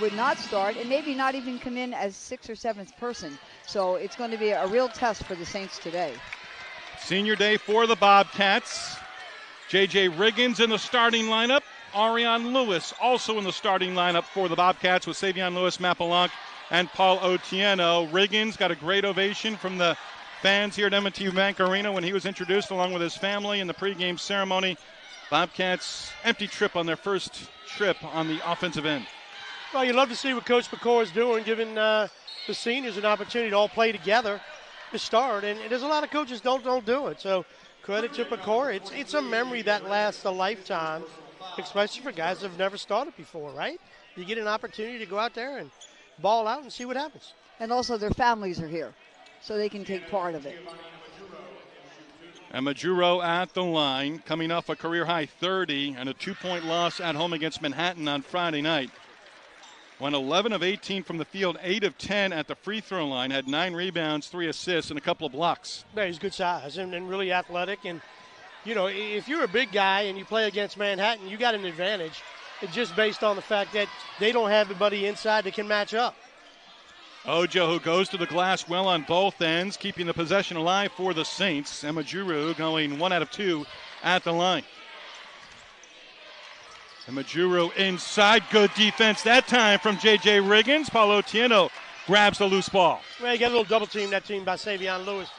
would not start and maybe not even come in as 6th or 7th person. So it's going to be a real test for the Saints today. Senior day for the Bobcats. J.J. Riggins in the starting lineup. Ariane Lewis also in the starting lineup for the Bobcats with Savion Lewis, Matt Balanc, and Paul Otieno. Riggins got a great ovation from the fans here at M&T Bank Arena when he was introduced along with his family in the pregame ceremony. Bobcats empty trip on their first trip on the offensive end. Well, you love to see what Coach McCord is doing, giving the seniors an opportunity to all play together to start. And there's a lot of coaches don't do it. So credit to McCord. It's a memory that lasts a lifetime, especially for guys that have never started before, right? You get an opportunity to go out there and ball out and see what happens. And also their families are here, so they can take part of it. And Majuro at the line, coming off a career-high 30 and a 2-point loss at home against Manhattan on Friday night. Went 11 of 18 from the field, 8 of 10 at the free throw line, had 9 rebounds, 3 assists, and a couple of blocks. Yeah, he's good size and really athletic. And, you know, if you're a big guy and you play against Manhattan, you got an advantage. It's just based on the fact that they don't have anybody inside that can match up. Ojo, who goes to the glass well on both ends, keeping the possession alive for the Saints. Emajuru going 1 out of 2 at the line. Emajuru inside, good defense that time from J.J. Riggins. Paulo Otieno grabs the loose ball. Well, you got a little double team that team by Savion Lewis.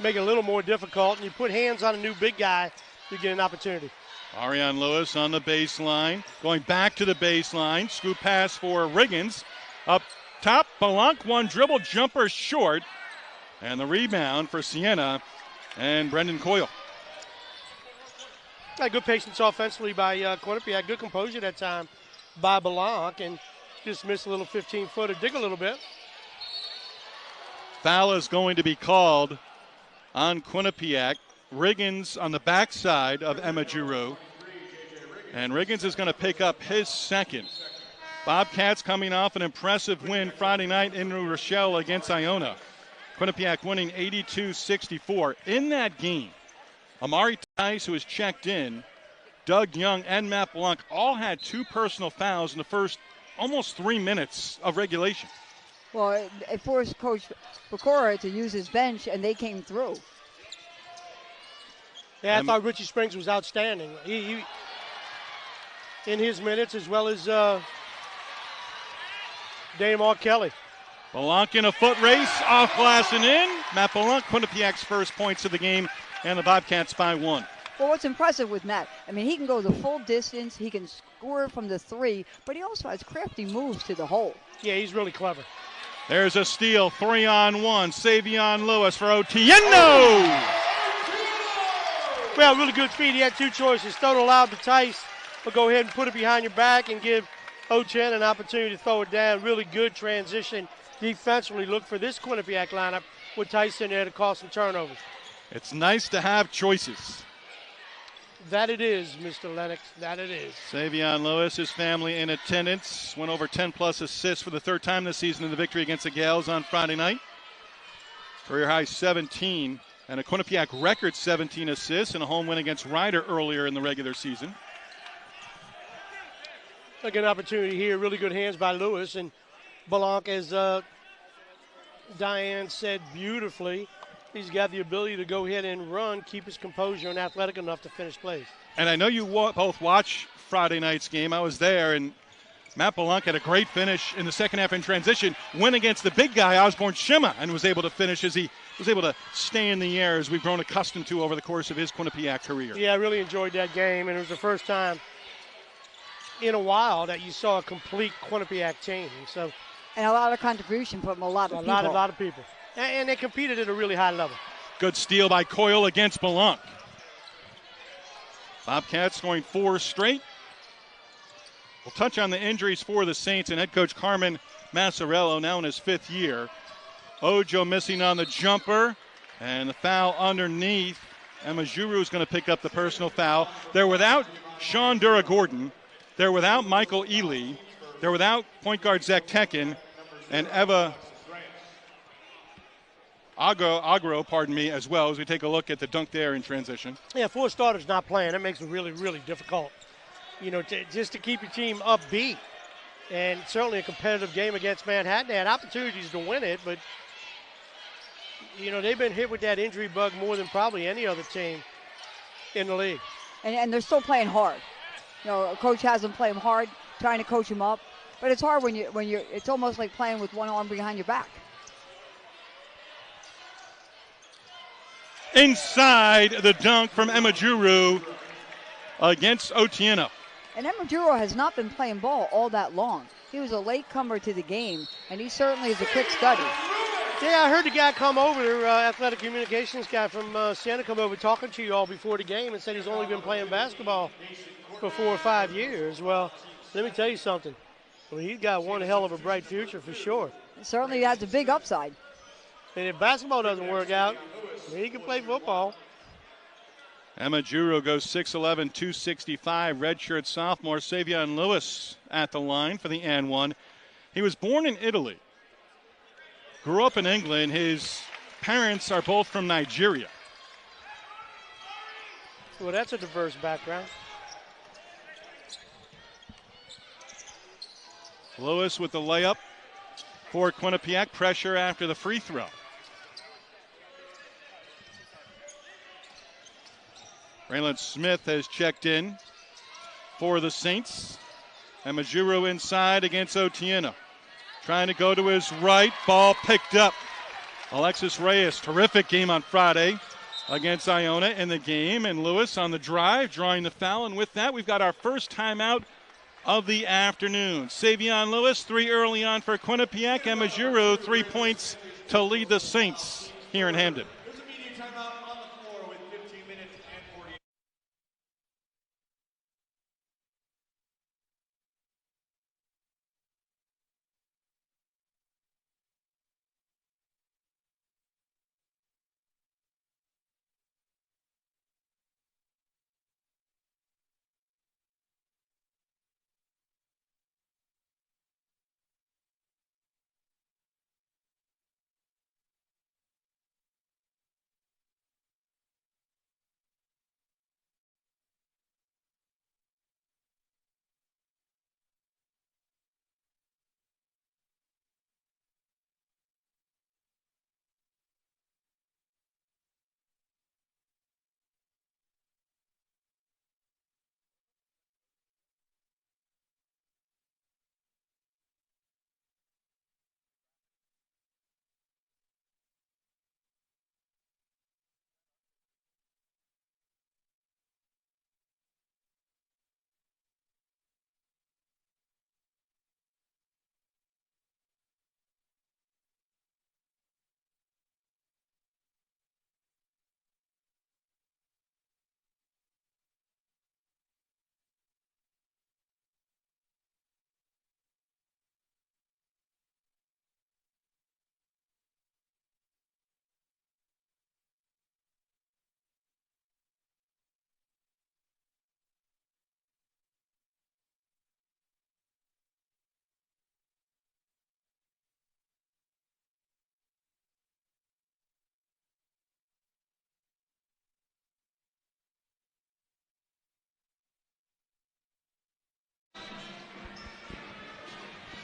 Make it a little more difficult, and you put hands on a new big guy, you get an opportunity. Ariane Lewis on the baseline, going back to the baseline. Scoop pass for Riggins. Up top, Balanc, one dribble, jumper short. And the rebound for Siena and Brendan Coyle. Good patience offensively by Quinnipiac. Good composure that time by Balanc, and just missed a little 15-footer. Dig a little bit. Foul is going to be called on Quinnipiac. Riggins on the backside of Emajuru. And Riggins is going to pick up his second. Bobcats coming off an impressive win Friday night in New Rochelle against Iona. Quinnipiac winning 82-64. In that game, Amari Tice, who was checked in, Doug Young, and Matt Balanc all had 2 personal fouls in the first almost 3 minutes of regulation. Well, it forced Coach Pecora to use his bench, and they came through. Yeah, I thought Richie Springs was outstanding. He in his minutes, as well as Dame R. Kelly. Balanc in a foot race, off glass and in. Matt Balanc, Quinnipiac's first points of the game, and the Bobcats by 1. Well, what's impressive with Matt, I mean, he can go the full distance, he can score from the 3, but he also has crafty moves to the hole. Yeah, he's really clever. There's a steal, 3-on-1. Savion Lewis for Otieno. Well, really good feed. He had 2 choices. Throw it allowed to Tice, or go ahead and put it behind your back and give Ochen an opportunity to throw it down. Really good transition defensively. Look for this Quinnipiac lineup with Tice in there to cause some turnovers. It's nice to have choices. That it is, Mr. Lennox. That it is. Savion Lewis, his family in attendance. Went over 10-plus assists for the 3rd time this season in the victory against the Gales on Friday night. Career high 17 and a Quinnipiac record 17 assists in a home win against Ryder earlier in the regular season. A good opportunity here. Really good hands by Lewis. And Balanc, as Diane said beautifully, he's got the ability to go ahead and run, keep his composure, and athletic enough to finish plays. And I know you both watched Friday night's game. I was there, and Matt Balanc had a great finish in the second half in transition. Went against the big guy, Osborne Shima, and was able to finish as he was able to stay in the air, as we've grown accustomed to over the course of his Quinnipiac career. Yeah, I really enjoyed that game, and it was the first time in a while that you saw a complete Quinnipiac team. So, and a lot of contribution from a lot of people. A lot of people. And they competed at a really high level. Good steal by Coyle against Balanc. Bobcats scoring 4 straight. We'll touch on the injuries for the Saints and head coach Carmen Massarello, now in his 5th year. Ojo missing on the jumper, and the foul underneath. Emajuru is going to pick up the personal foul. They're without Sean Dura-Gordon. They're without Michael Ely. They're without point guard Zach Tekin and Eva Agro, as well, as we take a look at the dunk there in transition. Yeah, 4 starters not playing. That makes it really, really difficult, just to keep your team upbeat. And certainly a competitive game against Manhattan. They had opportunities to win it, but, they've been hit with that injury bug more than probably any other team in the league. And they're still playing hard. A coach has them play them hard, trying to coach them up. But it's hard when you're. It's almost like playing with one arm behind your back. Inside the dunk from Emajuru against Otieno. And Emajuru has not been playing ball all that long. He was a latecomer to the game, and he certainly is a quick study. Yeah, I heard the guy come over, the athletic communications guy from Siena come over talking to you all before the game and said he's only been playing basketball for 4 or 5 years. Well, let me tell you something. Well, he's got one hell of a bright future for sure. Certainly has a big upside. And if basketball doesn't work out, he can play football. Emajuru goes 6'11", 265, redshirt sophomore. Savion Lewis at the line for the and one. He was born in Italy. Grew up in England. His parents are both from Nigeria. Well, that's a diverse background. Lewis with the layup for Quinnipiac. Pressure after the free throw. Braylon Smith has checked in for the Saints. Emajuru inside against Otieno. Trying to go to his right. Ball picked up. Alexis Reyes, terrific game on Friday against Iona in the game. And Lewis on the drive, drawing the foul. And with that, we've got our first timeout of the afternoon. Savion Lewis, 3 early on for Quinnipiac. Emajuru, 3 points to lead the Saints here in Hamden.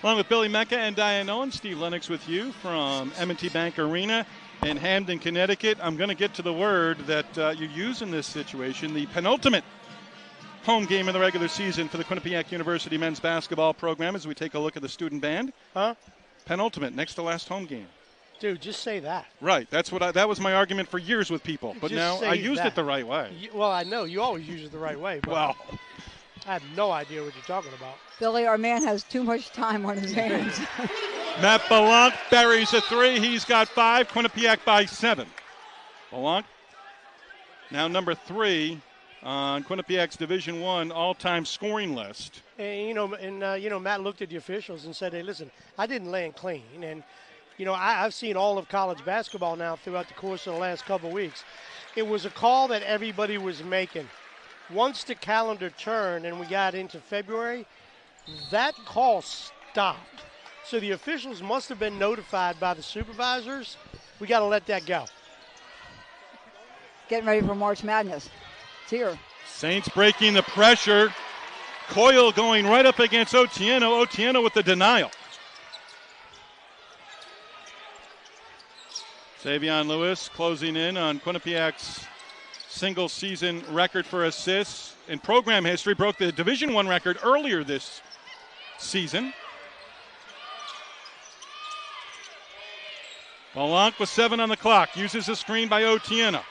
Along with Billy Mecca and Diane Owen, Steve Lennox with you from M&T Bank Arena in Hamden, Connecticut. I'm going to get to the word that you use in this situation, the penultimate home game in the regular season for the Quinnipiac University men's basketball program as we take a look at the student band. Huh? Penultimate, next to last home game. Dude, just say that. Right, that was my argument for years with people, but just now I used that. it the right way. Well, I know you always use it the right way, but Well, I have no idea what you're talking about. Billy, our man has too much time on his hands. Matt Balanc buries a 3. He's got 5. Quinnipiac by 7. Balanc now number 3 on Quinnipiac's Division I all-time scoring list. And Matt looked at the officials and said, "Hey, listen, I didn't land clean." And I've seen all of college basketball now throughout the course of the last couple of weeks. It was a call that everybody was making. Once the calendar turned and we got into February, that call stopped. So the officials must have been notified by the supervisors. We got to let that go. Getting ready for March Madness. It's here. Saints breaking the pressure. Coyle going right up against Otieno. Otieno with the denial. Savion Lewis closing in on Quinnipiac's single-season record for assists in program history. Broke the Division I record earlier this season. Balanc with 7 on the clock. Uses a screen by Otieno.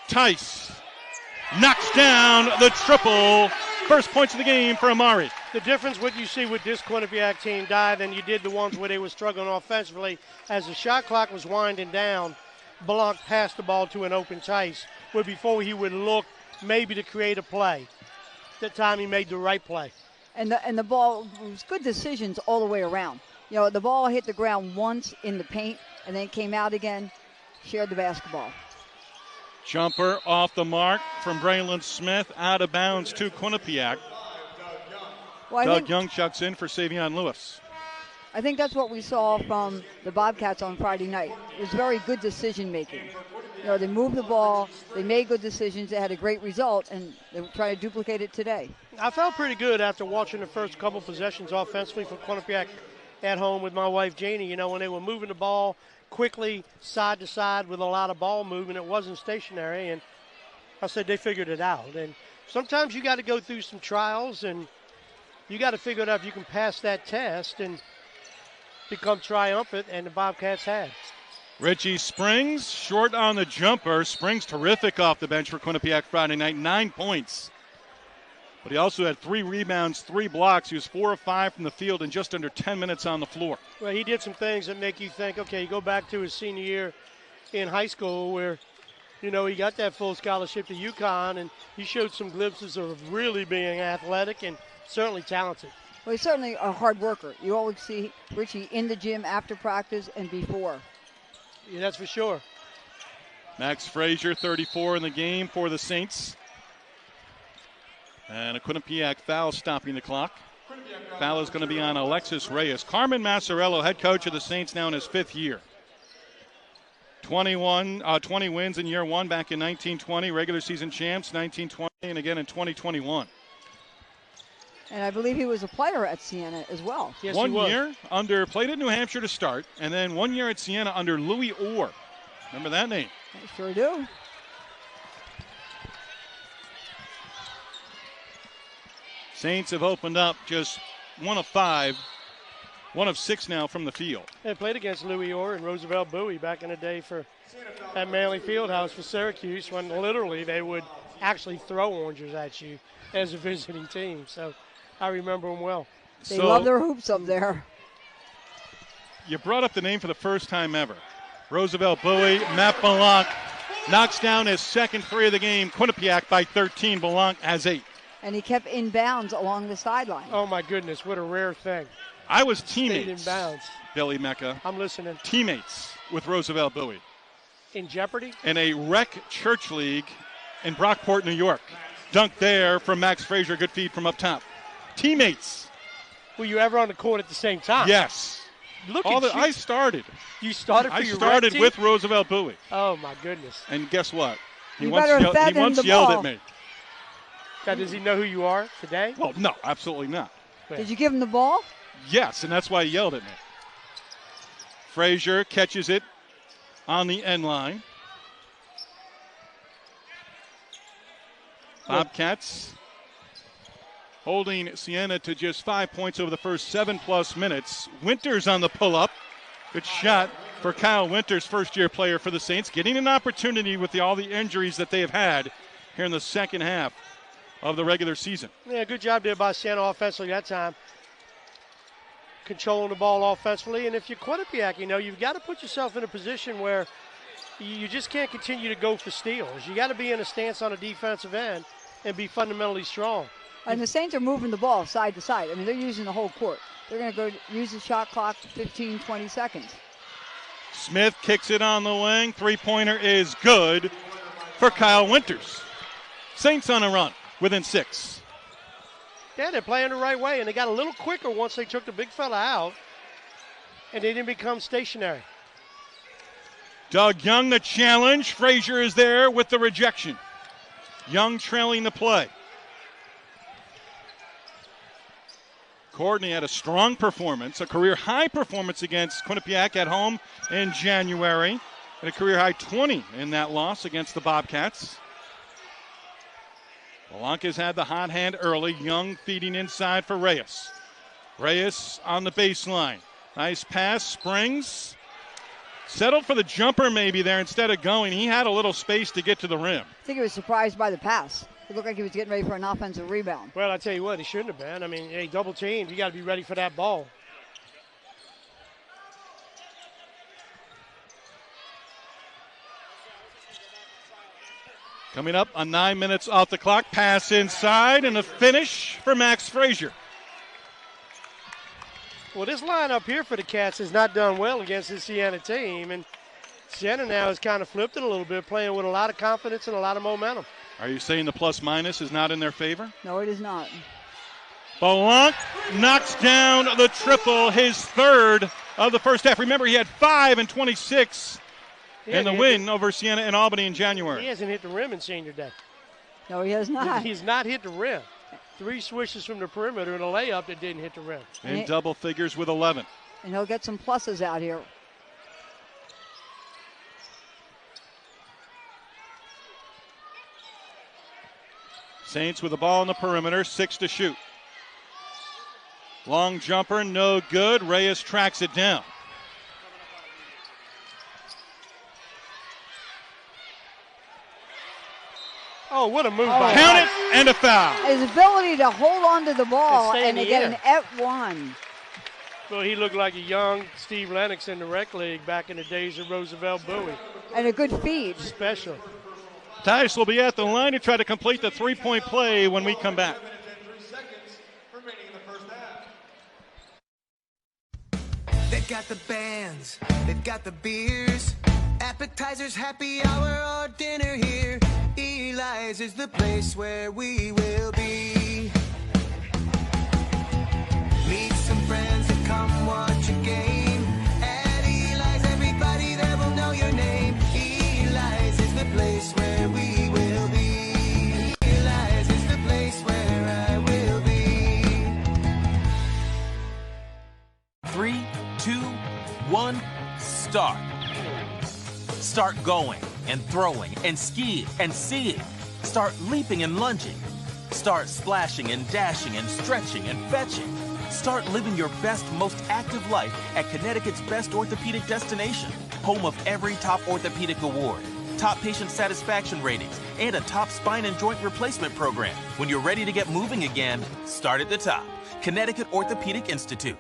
Tice knocks down the triple. First points of the game for Amari. The difference what you see with this Quinnipiac team, Di, than you did the ones where they were struggling offensively. As the shot clock was winding down, Balanc passed the ball to an open Tice, where before he would look maybe to create a play. That time he made the right play. And the ball was good decisions all the way around. You know, the ball hit the ground once in the paint and then came out again, shared the basketball. Jumper off the mark from Braylon Smith, out of bounds to Quinnipiac. Well, Doug Young chucks in for Savion Lewis. I think that's what we saw from the Bobcats on Friday night. It was very good decision making. You know, they moved the ball, they made good decisions, they had a great result, and they were trying to duplicate it today. I felt pretty good after watching the first couple possessions offensively for Quinnipiac at home with my wife Janie. You know, when they were moving the ball quickly side to side with a lot of ball movement, it wasn't stationary, and I said they figured it out. And sometimes you got to go through some trials, and you got to figure out if you can pass that test and become triumphant, and the Bobcats had. Richie Springs, short on the jumper. Springs terrific off the bench for Quinnipiac Friday night, 9 points. But he also had 3 rebounds, 3 blocks. He was 4 of 5 from the field in just under 10 minutes on the floor. Well, he did some things that make you think, okay, you go back to his senior year in high school where, you know, he got that full scholarship to UConn, and he showed some glimpses of really being athletic and certainly talented. Well, he's certainly a hard worker. You always see Richie in the gym after practice and before. Yeah, that's for sure. Max Frazier, 34 in the game for the Saints. And a Quinnipiac foul stopping the clock. Foul is going to be on Alexis Reyes. Carmen Massarello, head coach of the Saints, now in his 5th year. 20 wins in year 1 back in 1920. Regular season champs, 1920, and again in 2021. And I believe he was a player at Siena as well. Yes, 1 year played at New Hampshire to start, and then 1 year at Siena under Louis Orr. Remember that name? I sure do. Saints have opened up just 1 of 5, 1 of 6 now from the field. They played against Louis Orr and Roosevelt Bowie back in the day at Manley Fieldhouse for Syracuse, when literally they would actually throw oranges at you as a visiting team. So I remember them well. They love their hoops up there. You brought up the name for the first time ever. Roosevelt Bowie, Matt Balanc knocks down his second 3 of the game. Quinnipiac by 13. Balanc has 8. And he kept in bounds along the sideline. Oh, my goodness, what a rare thing. I was Stayed teammates, in bounds. Billy Mecca. I'm listening. Teammates with Roosevelt Bowie. In jeopardy? In a rec church league in Brockport, New York. Dunk there from Max Frazier, good feed from up top. Teammates. Were you ever on the court at the same time? Yes. Look at you. I started. You started for I your started rec team? with Roosevelt Bowie. Oh, my goodness. And guess what? He You once better yelled, fat him the yelled ball. at me. Now, does he know who you are today? Well, no, absolutely not. Did you give him the ball? Yes, and that's why he yelled at me. Frazier catches it on the end line. Bobcats holding Siena to just 5 points over the first 7+ minutes. Winters on the pull-up. Good shot for Kyle Winters, first-year player for the Saints, getting an opportunity with all the injuries that they have had here in the second half of the regular season. Yeah, good job there by Siena offensively that time. Controlling the ball offensively. And if you're Quinnipiac, you know, you've got to put yourself in a position where you just can't continue to go for steals. You got to be in a stance on a defensive end and be fundamentally strong. And the Saints are moving the ball side to side. I mean, they're using the whole court. They're going to go use the shot clock 15, 20 seconds. Smith kicks it on the wing. Three-pointer is good for Kyle Winters. Saints on a run within 6. Yeah, they're playing the right way, and they got a little quicker once they took the big fella out, and they didn't become stationary. Doug Young the challenge. Frazier is there with the rejection. Young trailing the play. Courtney had a strong performance, a career-high performance against Quinnipiac at home in January, and a career-high 20 in that loss against the Bobcats. Balanc has had the hot hand early. Young feeding inside for Reyes. Reyes on the baseline. Nice pass, springs. Settled for the jumper maybe there instead of going. He had a little space to get to the rim. I think he was surprised by the pass. It looked like he was getting ready for an offensive rebound. Well, I tell you what, he shouldn't have been. I mean, hey, double teamed. You got to be ready for that ball. Coming up on 9 minutes off the clock. Pass inside and a finish for Max Frazier. Well, this lineup here for the Cats has not done well against the Siena team. And Siena now has kind of flipped it a little bit, playing with a lot of confidence and a lot of momentum. Are you saying the plus-minus is not in their favor? No, it is not. Balanc knocks down the triple, his third of the first half. Remember, he had 5 and 26 in the win over Siena and Albany in January. He hasn't hit the rim in senior day. No, he has not. He's not hit the rim. 3 swishes from the perimeter and a layup that didn't hit the rim. In double figures with 11. And he'll get some pluses out here. Saints with the ball on the perimeter, 6 to shoot. Long jumper, no good. Reyes tracks it down. Oh, what a move by Count it, and a foul. His ability to hold on to the ball and to get an F1. Well, he looked like a young Steve Lennox in the rec league back in the days of Roosevelt Bowie. And a good feed. Special. Tice will be at the line to try to complete the three-point play when we come back. They've got the bands, they've got the beers, appetizers, happy hour, or dinner here. Eli's is the place where we will be. Meet some friends and come watch a game. At Eli's, everybody there will know your name. Eli's is the place where we will be. Eli's is the place where I will be. 3, 2, 1, start. Start going and throwing and skiing and seeing. Start leaping and lunging. Start splashing and dashing and stretching and fetching. Start living your best, most active life at Connecticut's best orthopedic destination, home of every top orthopedic award, top patient satisfaction ratings, and a top spine and joint replacement program. When you're ready to get moving again, start at the top. Connecticut Orthopedic Institute.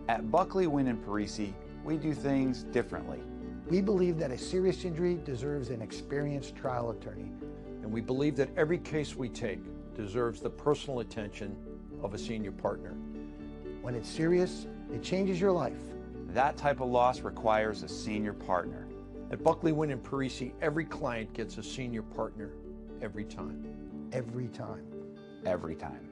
At Buckley, Winn & Parisi, we do things differently. We believe that a serious injury deserves an experienced trial attorney. And we believe that every case we take deserves the personal attention of a senior partner. When it's serious, it changes your life. That type of loss requires a senior partner. At Buckley, Winn & Parisi, every client gets a senior partner every time. Every time. Every time.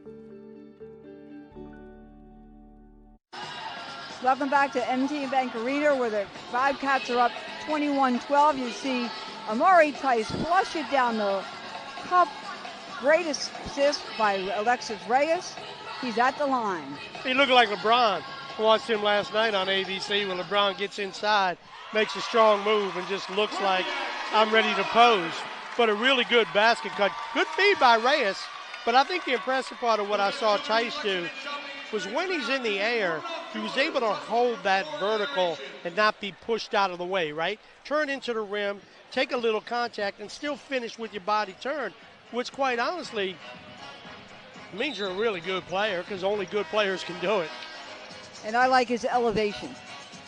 Welcome back to M&T Bank Arena, where the Bobcats are up 21-12. You see Amari Tice flush it down the cup. Great assist by Alexis Reyes. He's at the line. He looked like LeBron. Watched him last night on ABC when LeBron gets inside, makes a strong move, and just looks like I'm ready to pose. But a really good basket cut. Good feed by Reyes. But I think the impressive part of what I saw Tice do was when he's in the air, he was able to hold that vertical and not be pushed out of the way, right? Turn into the rim, take a little contact, and still finish with your body turn, which quite honestly means you're a really good player, because only good players can do it. And I like his elevation.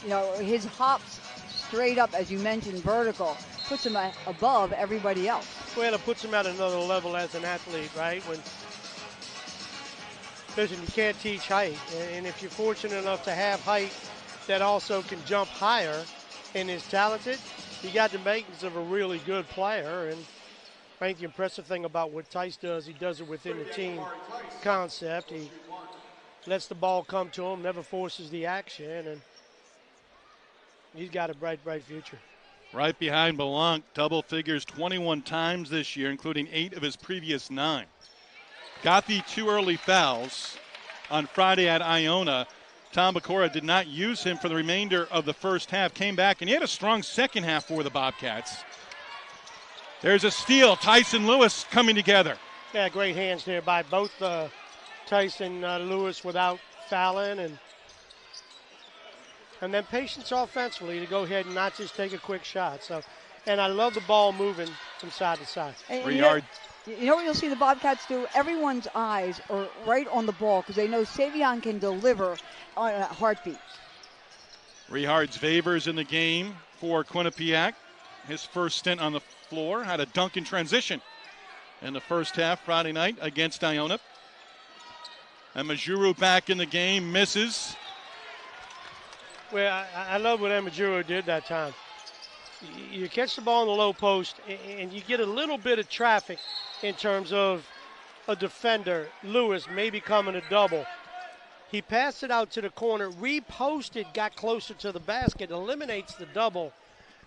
You know, his hops straight up, as you mentioned, vertical, puts him above everybody else. Well, it puts him at another level as an athlete, right? Listen, you can't teach height, and if you're fortunate enough to have height that also can jump higher and is talented, you got the makings of a really good player. And I think the impressive thing about what Tice does, he does it within the team concept. He lets the ball come to him, never forces the action, and he's got a bright, bright future. Right behind Balanc, double figures 21 times this year, including 8 of his previous 9. Got the 2 early fouls. on Friday at Iona. Tom Bacora did not use him for the remainder of the first half. Came back, and he had a strong second half for the Bobcats. There's a steal. Tyson Lewis coming together. Yeah, great hands there by both Tyson Lewis without fouling, and then patience offensively to go ahead and not just take a quick shot. So, and I love the ball moving from side to side. You know what you'll see the Bobcats do? Everyone's eyes are right on the ball because they know Savion can deliver on a heartbeat. Rehard's Favors in the game for Quinnipiac. His first stint on the floor, had a dunk in transition in the first half Friday night against Iona. And Majuru back in the game, misses. Well, I love what Majuru did that time. You catch the ball in the low post, and you get a little bit of traffic in terms of a defender, Lewis, maybe coming a double. He passed it out to the corner, reposted, got closer to the basket, eliminates the double,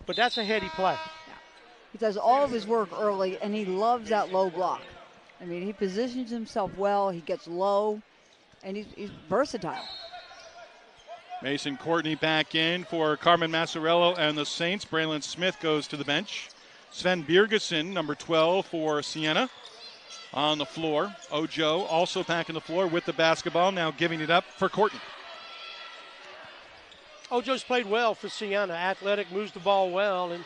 but that's a heady play. He does all of his work early, and he loves that low block. I mean, he positions himself well, he gets low, and he's versatile. Mason Courtney back in for Carmen Massarello and the Saints. Braylon Smith goes to the bench. Sven Birgersson, number 12 for Siena, on the floor. Ojo also back in the floor with the basketball, now giving it up for Courtney. Ojo's played well for Siena. Athletic, moves the ball well, and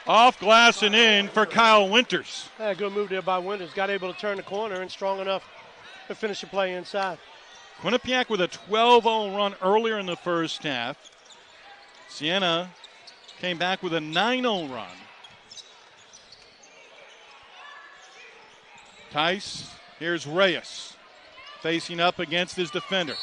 off glass and in for Kyle Winters. yeah, good move there by Winters. Got able to turn the corner and strong enough to finish the play inside. Quinnipiac with a 12-0 run earlier in the first half. Siena came back with a 9-0 run. Tice, here's Reyes facing up against his defender.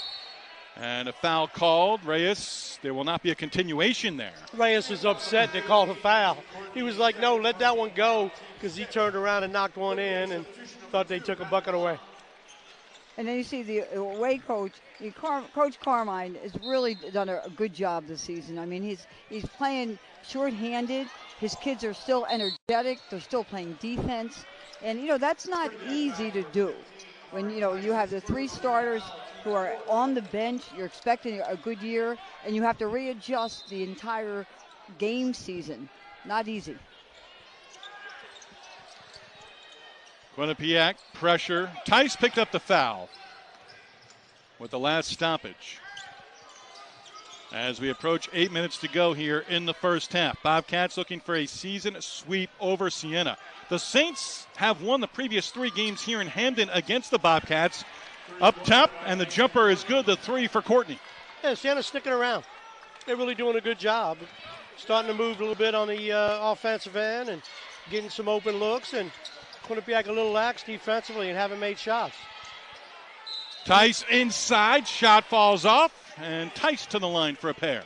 And a foul called. Reyes, there will not be a continuation there. Reyes is upset they called a foul. He was like, no, let that one go, because he turned around and knocked one in and thought they took a bucket away. And then you see the away coach, Coach Carmine, has really done a good job this season. I mean, he's playing shorthanded. His kids are still energetic. They're still playing defense. And, that's not easy to do. When, you have the three starters who are on the bench, you're expecting a good year, and you have to readjust the entire game season. Not easy. Quinnipiac, pressure. Tice picked up the foul with the last stoppage. As we approach 8 minutes to go here in the first half. Bobcats looking for a season sweep over Siena. The Saints have won the previous 3 games here in Hamden against the Bobcats. Up top, and the jumper is good, the 3 for Courtney. Yeah, Siena's sticking around. They're really doing a good job. Starting to move a little bit on the offensive end and getting some open looks, and Quinnipiac a little lax defensively and haven't made shots. Tice inside, shot falls off, and Tice to the line for a pair.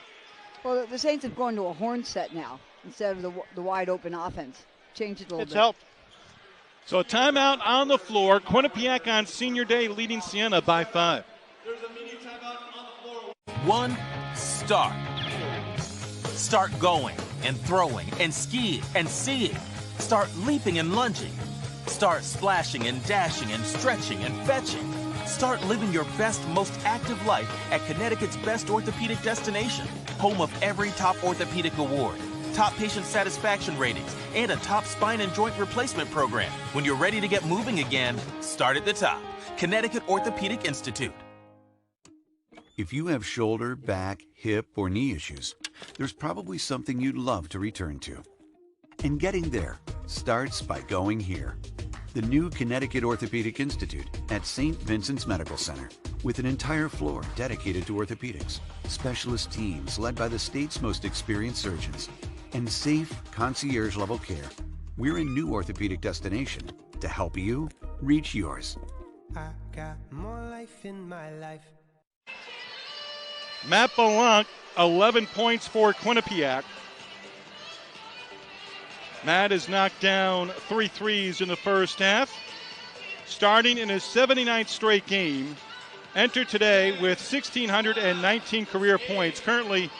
Well, the Saints have gone to a horn set now instead of the wide open offense. Change it a little bit. It's helped. So a timeout on the floor. Quinnipiac on senior day leading Siena by 5. There's a mini timeout on the floor. 1, start. Start going and throwing and skiing and seeing. Start leaping and lunging. Start splashing and dashing and stretching and fetching. Start living your best, most active life at Connecticut's best orthopedic destination. Home of every top orthopedic award, top patient satisfaction ratings, and a top spine and joint replacement program. When you're ready to get moving again, start at the top. Connecticut Orthopedic Institute. If you have shoulder, back, hip, or knee issues, there's probably something you'd love to return to. And getting there starts by going here. The new Connecticut Orthopedic Institute at St. Vincent's Medical Center, with an entire floor dedicated to orthopedics, specialist teams led by the state's most experienced surgeons, and safe concierge-level care. We're a new orthopedic destination to help you reach yours. I got more life in my life. Matt Balanc, 11 points for Quinnipiac. Matt has knocked down 3 threes in the first half. Starting in his 79th straight game. Entered today with 1,619 career points. Currently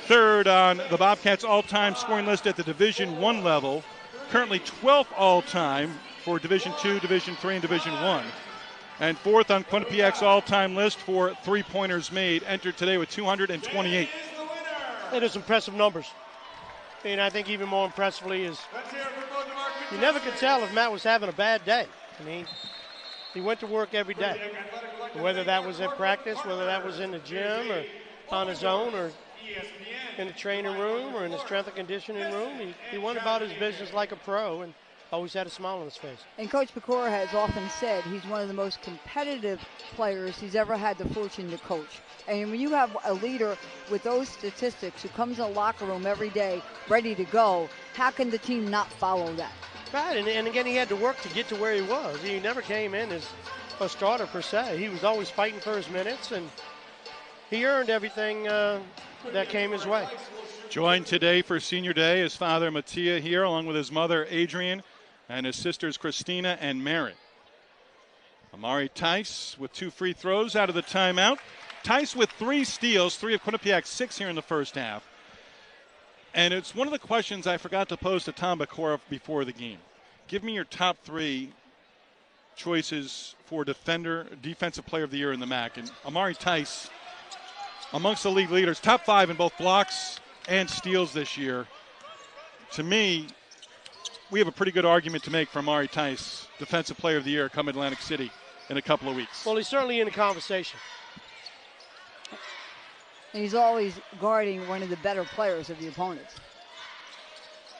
third on the Bobcats all-time scoring list at the Division I level. Currently 12th all-time for Division II, Division III, and Division I. And fourth on Quinnipiac's all-time list for three-pointers made, entered today with 228. It is impressive numbers. And I think even more impressively is you never could tell if Matt was having a bad day. I mean, he went to work every day, whether that was at practice, whether that was in the gym or on his own or in the training room or in the strength and conditioning room. He went about his business like a pro and always had a smile on his face. And Coach Pecora has often said he's one of the most competitive players he's ever had the fortune to coach. And when you have a leader with those statistics who comes in the locker room every day ready to go, how can the team not follow that? Right, and again, he had to work to get to where he was. He never came in as a starter per se. He was always fighting for his minutes, and he earned everything that came his way. Joined today for Senior Day is Father Mattia here, along with his mother Adrian and his sisters Christina and Mary. Amari Tice with 2 free throws out of the timeout. Tice with 3 steals, 3 of Quinnipiac's 6 here in the first half. And it's one of the questions I forgot to pose to Tom Pecora before the game. Give me your top 3 choices for defensive player of the year in the MAAC. And Amari Tice, amongst the league leaders, top 5 in both blocks and steals this year. To me, we have a pretty good argument to make for Amari Tice, defensive player of the year, come Atlantic City in a couple of weeks. Well, he's certainly in the conversation. And he's always guarding one of the better players of the opponents.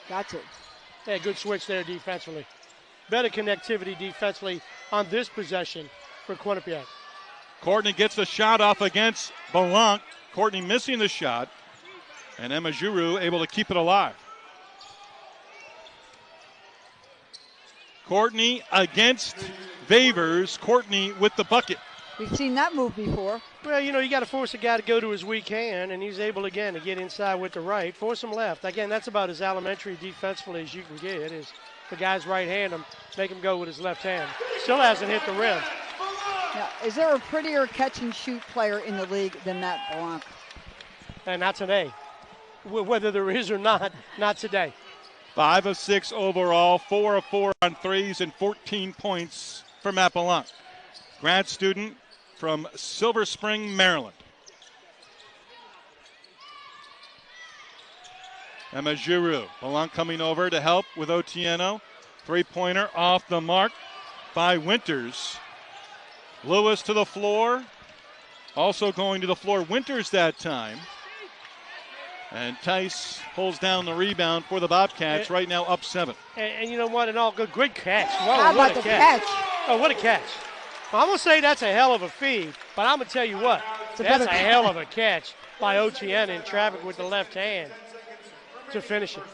Got to. Yeah, good switch there defensively. Better connectivity defensively on this possession for Quinnipiac. Courtney gets the shot off against Balanc. Courtney missing the shot. And Emma Giroux able to keep it alive. Courtney against Vavers. Courtney with the bucket. We've seen that move before. Well, you know, you got to force a guy to go to his weak hand, and he's able, again, to get inside with the right. Force him left. Again, that's about as elementary defensively as you can get, is the guy's right hand him, make him go with his left hand. Still hasn't hit the rim. Now, is there a prettier catch-and-shoot player in the league than Matt Balanc? And not today. Whether there is or not today. 5 of 6 overall, 4 of 4 on threes, and 14 points for Matt Balanc. Grad student from Silver Spring, Maryland. Emma Giroux. Balanc coming over to help with Otieno. Three-pointer off the mark by Winters. Lewis to the floor. Also going to the floor, Winters that time. And Tice pulls down the rebound for the Bobcats, right now up 7. And you know what? And all good. Great catch. Whoa, how about the catch? Oh, what a catch. Well, I'm going to say that's a hell of a feed, but I'm going to tell you what. That's a hell of a catch by Otieno in traffic with the left hand to finish it.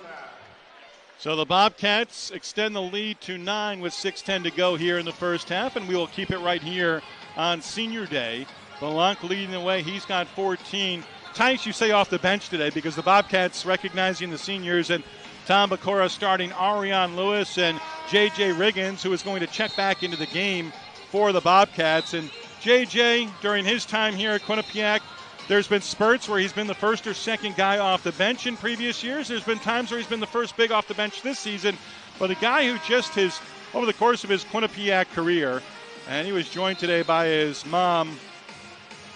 So the Bobcats extend the lead to 9 with 6:10 to go here in the first half, and we will keep it right here on Senior Day. Balanc leading the way. He's got 14. Tice, you say, off the bench today because the Bobcats recognizing the seniors, and Tom Pecora starting Ariane Lewis and J.J. Riggins, who is going to check back into the game for the Bobcats. And J.J., during his time here at Quinnipiac, there's been spurts where he's been the first or second guy off the bench in previous years. There's been times where he's been the first big off the bench this season. But a guy who just over the course of his Quinnipiac career, and he was joined today by his mom,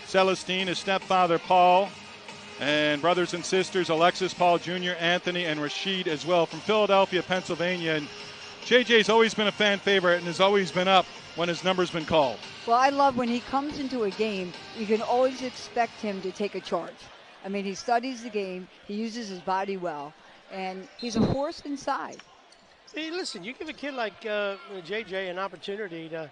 Celestine, his stepfather, Paul, and brothers and sisters, Alexis, Paul Jr., Anthony, and Rashid as well from Philadelphia, Pennsylvania. And JJ's always been a fan favorite and has always been up when his number's been called. Well, I love when he comes into a game, you can always expect him to take a charge. I mean, he studies the game, he uses his body well, and he's a force inside. Hey, listen, you give a kid like JJ an opportunity to,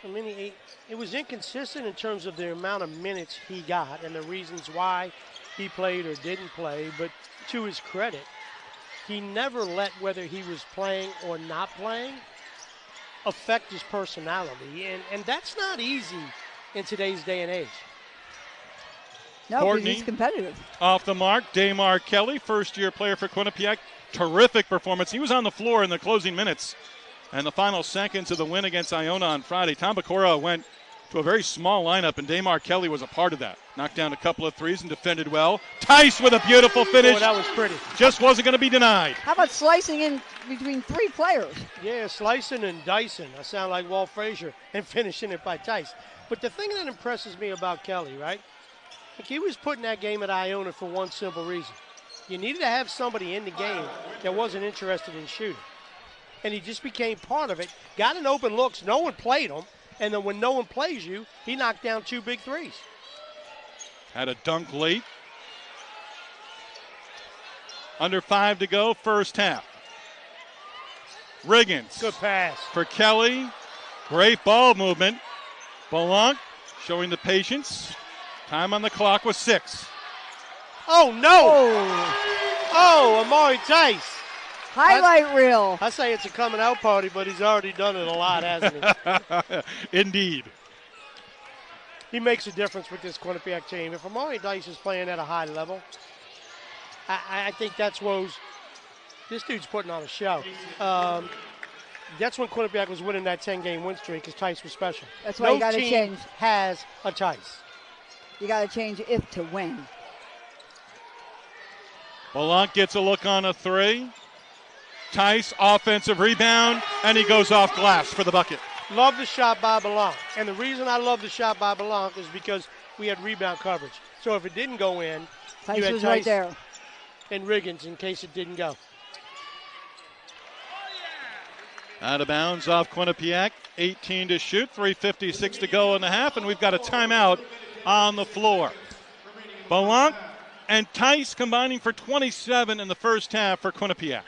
I mean, it was inconsistent in terms of the amount of minutes he got and the reasons why he played or didn't play, but to his credit, he never let whether he was playing or not playing affect his personality, and that's not easy in today's day and age. No, Courtney, because he's competitive. Off the mark, Damar Kelly, first-year player for Quinnipiac. Terrific performance. He was on the floor in the closing minutes and the final seconds of the win against Iona on Friday. Tom Pecora went to a very small lineup, and Damar Kelly was a part of that. Knocked down a couple of threes and defended well. Tice with a beautiful finish. Oh, that was pretty. Just wasn't going to be denied. How about slicing in between 3 players? Yeah, slicing and dicing. I sound like Walt Frazier, and finishing it by Tice. But the thing that impresses me about Kelly, right? Like, he was putting that game at Iona for one simple reason. You needed to have somebody in the game that wasn't interested in shooting. And he just became part of it. Got an open looks. No one played him. And then when no one plays you, he knocked down 2 big threes. Had a dunk late. Under 5 to go, first half. Riggins. Good pass. For Kelly. Great ball movement. Balanc showing the patience. Time on the clock was 6. Oh, no. Oh, Amari Tice. Highlight reel. I say it's a coming out party, but he's already done it a lot, hasn't he? Indeed. He makes a difference with this Quinnipiac team. If Amari Tice is playing at a high level, I think that's this dude's putting on a show. That's when Quinnipiac was winning that 10-game win streak because Tice was special. That's why you got to change. No team has a Tice. You got to change if to win. Balanc gets a look on a 3. Tice, offensive rebound, and he goes off glass for the bucket. Love the shot by Balanc. And the reason I love the shot by Balanc is because we had rebound coverage. So if it didn't go in, Tice you had was Tice right there. And Riggins in case it didn't go. Out of bounds off Quinnipiac. 18 to shoot, 3:56 to go in the half, and we've got a timeout on the floor. Balanc and Tice combining for 27 in the first half for Quinnipiac.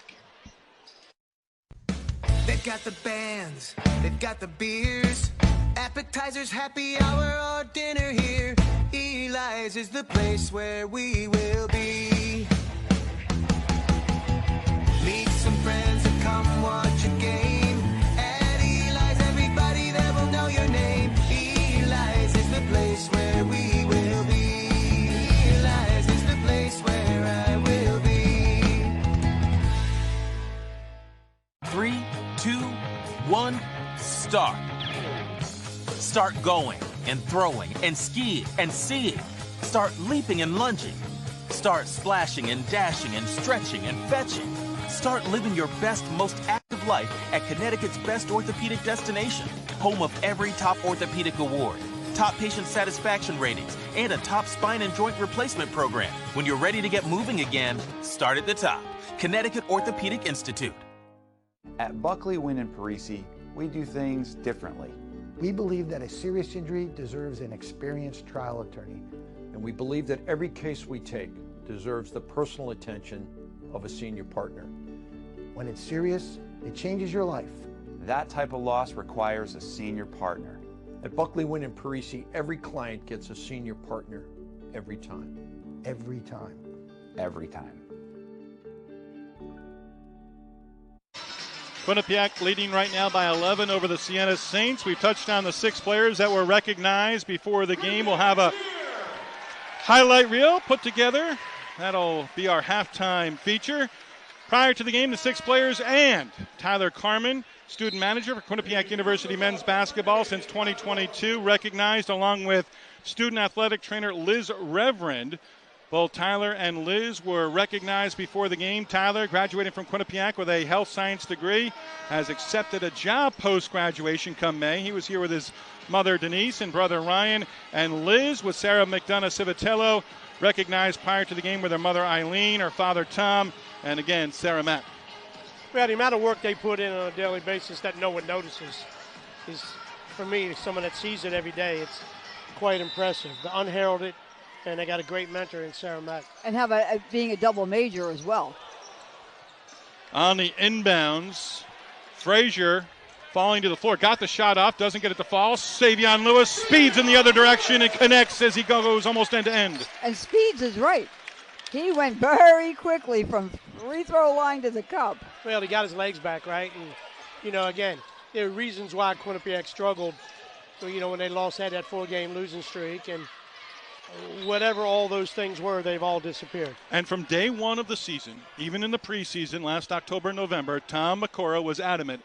They've got the bands, they've got the beers, appetizers, happy hour, or dinner here. Eli's is the place where we will be. Meet some friends and come watch a game. At Eli's, everybody there will know your name. Eli's is the place where we will be. Eli's is the place where I will be. 3, 2, 1, start. Start going and throwing and skiing and seeing. Start leaping and lunging. Start splashing and dashing and stretching and fetching. Start living your best, most active life at Connecticut's best orthopedic destination, home of every top orthopedic award, top patient satisfaction ratings, and a top spine and joint replacement program. When you're ready to get moving again, start at the top. Connecticut Orthopedic Institute. At Buckley, Wynn, and Parisi, we do things differently. We believe that a serious injury deserves an experienced trial attorney. And we believe that every case we take deserves the personal attention of a senior partner. When it's serious, it changes your life. That type of loss requires a senior partner. At Buckley, Wynn, and Parisi, every client gets a senior partner every time. Every time. Every time. Quinnipiac leading right now by 11 over the Siena Saints. We've touched on the 6 players that were recognized before the game. We'll have a highlight reel put together. That'll be our halftime feature. Prior to the game, the 6 players and Tyler Carmen, student manager for Quinnipiac University men's basketball since 2022, recognized along with student athletic trainer Liz Reverend. Both Tyler and Liz were recognized before the game. Tyler, graduating from Quinnipiac with a health science degree, has accepted a job post-graduation come May. He was here with his mother, Denise, and brother, Ryan. And Liz, with Sarah McDonough Civitello, recognized prior to the game with her mother, Eileen, her father, Tom, and again, Sarah Mack. Well, the amount of work they put in on a daily basis that no one notices is, for me, someone that sees it every day, it's quite impressive. The unheralded, and they got a great mentor in Sarah Mack. And have being a double major as well. On the inbounds, Frazier falling to the floor. Got the shot off, doesn't get it to fall. Savion Lewis speeds in the other direction and connects as he goes almost end to end. And Speeds is right. He went very quickly from free throw line to the cup. Well, he got his legs back, right? And, again, there are reasons why Quinnipiac struggled, when they had that 4-game losing streak. And whatever all those things were, they've all disappeared. And from day one of the season, even in the preseason last October and November, Tom McCora was adamant,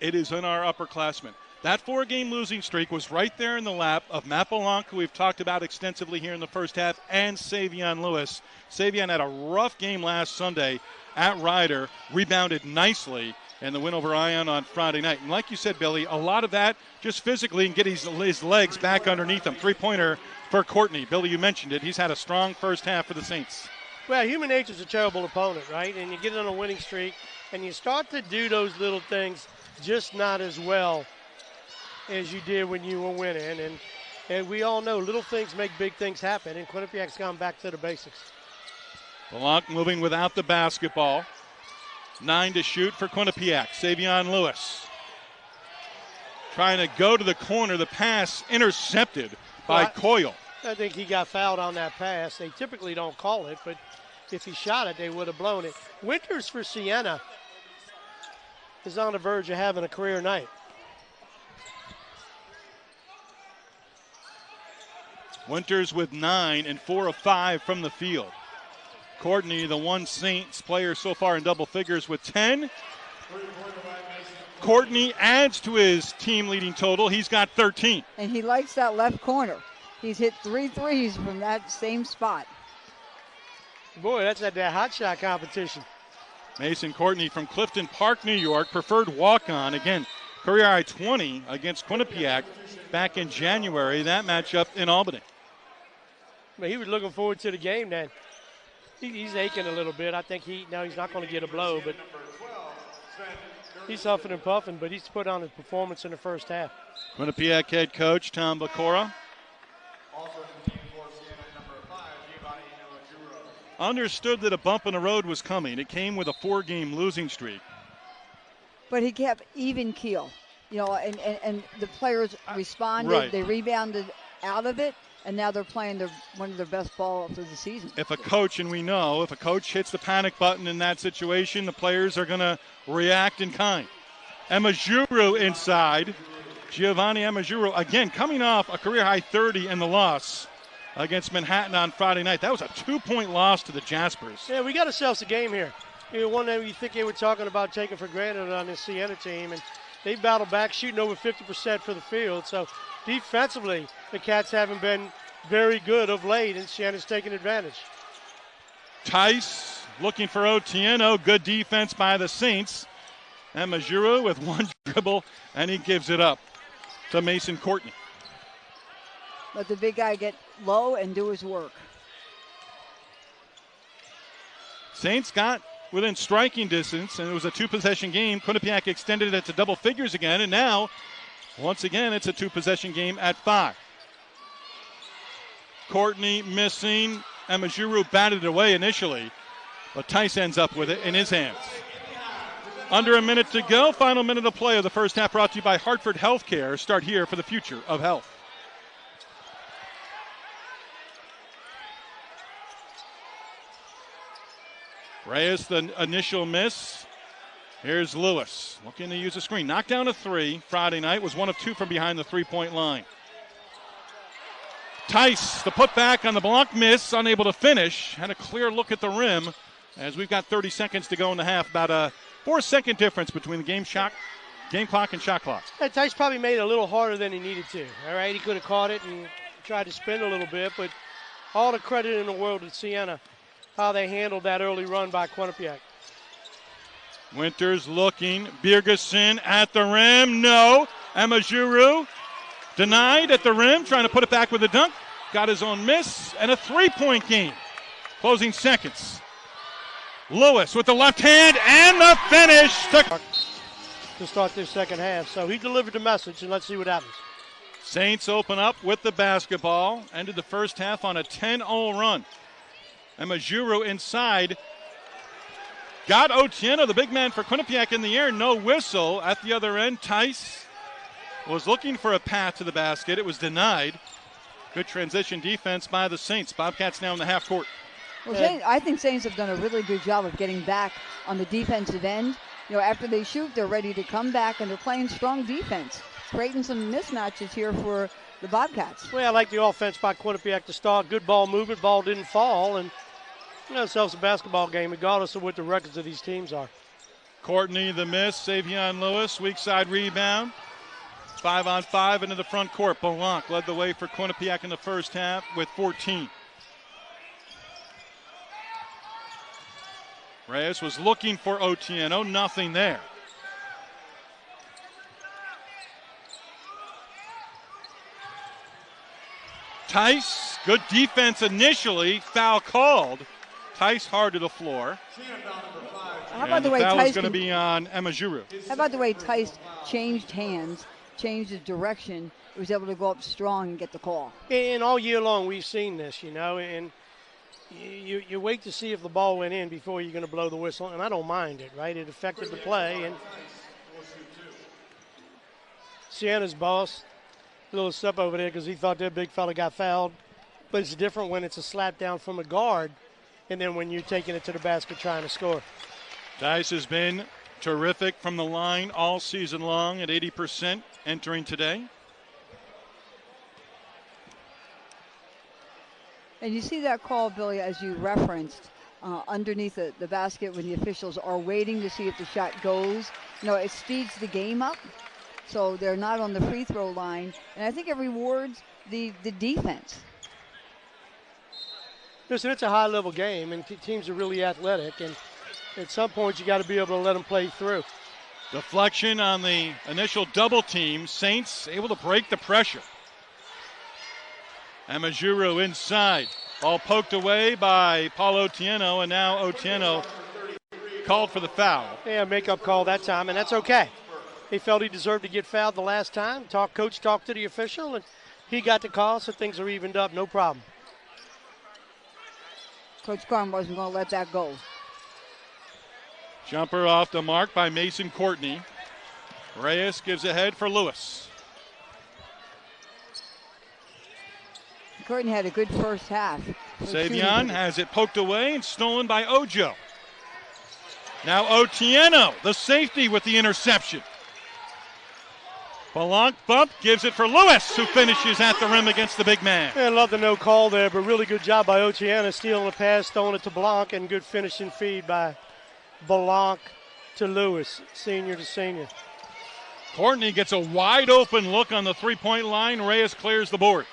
it is in our upperclassmen. That 4-game losing streak was right there in the lap of Matt Balanc, who we've talked about extensively here in the first half, and Savion Lewis. Savion had a rough game last Sunday at Ryder, rebounded nicely in the win over Ion on Friday night. And like you said, Billy, a lot of that just physically and get his legs back underneath him. Three-pointer for Courtney. Billy, you mentioned it. He's had a strong first half for the Saints. Well, human nature's a terrible opponent, right? And you get on a winning streak, and you start to do those little things just not as well as you did when you were winning. And we all know little things make big things happen, and Quinnipiac's gone back to the basics. Balanc moving without the basketball. 9 to shoot for Quinnipiac. Savion Lewis trying to go to the corner. The pass intercepted by Coyle. I think he got fouled on that pass. They typically don't call it, but if he shot it, they would have blown it. Winters for Siena is on the verge of having a career night. Winters with 9 and 4 of 5 from the field. Courtney, the one Saints player so far in double figures with 10. Courtney adds to his team leading total. He's got 13. And he likes that left corner. He's hit 3 threes from that same spot. Boy, that's at that hot shot competition. Mason Courtney from Clifton Park, New York, preferred walk-on. Again, career high 20 against Quinnipiac back in January. That matchup in Albany. But he was looking forward to the game then. He's aching a little bit. I think he's not going to get a blow, but he's huffing and puffing, but he's put on his performance in the first half. Quinnipiac head coach Tom Bacora understood that a bump in the road was coming. It came with a 4-game losing streak. But he kept even keel, and the players responded. Right. They rebounded out of it, and now they're playing one of their best ball of the season. If a coach, and we know, if a coach hits the panic button in that situation, the players are going to react in kind. Emajuru inside. Giovanni Emajuru, again, coming off a career-high 30 in the loss against Manhattan on Friday night. That was a 2-point loss to the Jaspers. Yeah, we got ourselves a game here. One that you think they were talking about taking for granted on this Siena team, and they battled back, shooting over 50% for the field. So defensively, the Cats haven't been very good of late, and Siena's taking advantage. Tice looking for Otieno. Good defense by the Saints. Emajuru with one dribble, and he gives it up to Mason Courtney. Let the big guy get low and do his work. Saints got within striking distance, and it was a 2-possession game. Quinnipiac extended it to double figures again, and now, once again, it's a 2-possession game at 5. Courtney missing. Emajuru batted it away initially, but Tice ends up with it in his hands. Under a minute to go. Final minute of play of the first half, brought to you by Hartford Healthcare. Start here for the future of health. Reyes, the initial miss. Here's Lewis looking to use a screen. Knocked down a 3 Friday night. Was 1 of 2 from behind the 3-point line. Tice, the putback on the block miss, unable to finish. Had a clear look at the rim as we've got 30 seconds to go in the half. About a 4-second difference between the game clock and shot clock. Yeah, Tice probably made it a little harder than he needed to. All right, he could have caught it and tried to spin a little bit, but all the credit in the world to Siena, how they handled that early run by Quinnipiac. Winters looking. Birgersson at the rim. No. Emajuru denied at the rim, trying to put it back with a dunk. Got his own miss, and a 3-point game. Closing seconds. Lewis with the left hand and the finish to start this second half. So he delivered the message, and let's see what happens. Saints open up with the basketball. Ended the first half on a 10-0 run. Emajuru inside. Got Otieno, the big man for Quinnipiac, in the air. No whistle. At the other end, Tice was looking for a path to the basket. It was denied. Good transition defense by the Saints. Bobcats now in the half court. Well, I think Saints have done a really good job of getting back on the defensive end. After they shoot, they're ready to come back, and they're playing strong defense, creating some mismatches here for the Bobcats. Well, I like the offense by Quinnipiac to start. Good ball movement. Ball didn't fall, and ourselves a basketball game, regardless of what the records of these teams are. Courtney, the miss. Savion Lewis, weak side rebound. 5-on-5 into the front court. Balanc led the way for Quinnipiac in the first half with 14. Reyes was looking for Otieno, nothing there. Tice, good defense initially, foul called. Tice hard to the floor. How about the way foul Tice is going to be on Emma Giroux. How about the way Tice changed hands, changed his direction, was able to go up strong and get the call? And all year long we've seen this, and you wait to see if the ball went in before you're going to blow the whistle, and I don't mind it, right? It affected the play. And Siena's boss, a little step over there because he thought that big fella got fouled. But it's different when it's a slap down from a guard and then when you're taking it to the basket trying to score. Tice has been terrific from the line all season long at 80% entering today. And you see that call, Billy, as you referenced, underneath the basket when the officials are waiting to see if the shot goes. It speeds the game up, so they're not on the free throw line. And I think it rewards the defense. Listen, it's a high-level game, and teams are really athletic. And at some point, you got to be able to let them play through. Deflection on the initial double team. Saints able to break the pressure. Emma Giroux inside. Ball poked away by Paul Otieno, and now Otieno called for the foul. Yeah, makeup call that time, and that's okay. He felt he deserved to get fouled the last time. Coach talked to the official, and he got the call, so things are evened up, no problem. Coach Carm wasn't going to let that go. Jumper off the mark by Mason Courtney. Reyes gives ahead for Lewis. Courtney had a good first half. Savion has it poked away and stolen by Ojo. Now Otieno, the safety, with the interception. Balanc bump, gives it for Lewis, who finishes at the rim against the big man. Yeah, I love the no call there, but really good job by Otieno, stealing the pass, throwing it to Balanc, and good finishing feed by Balanc to Lewis, senior to senior. Courtney gets a wide open look on the three-point line. Reyes clears the board.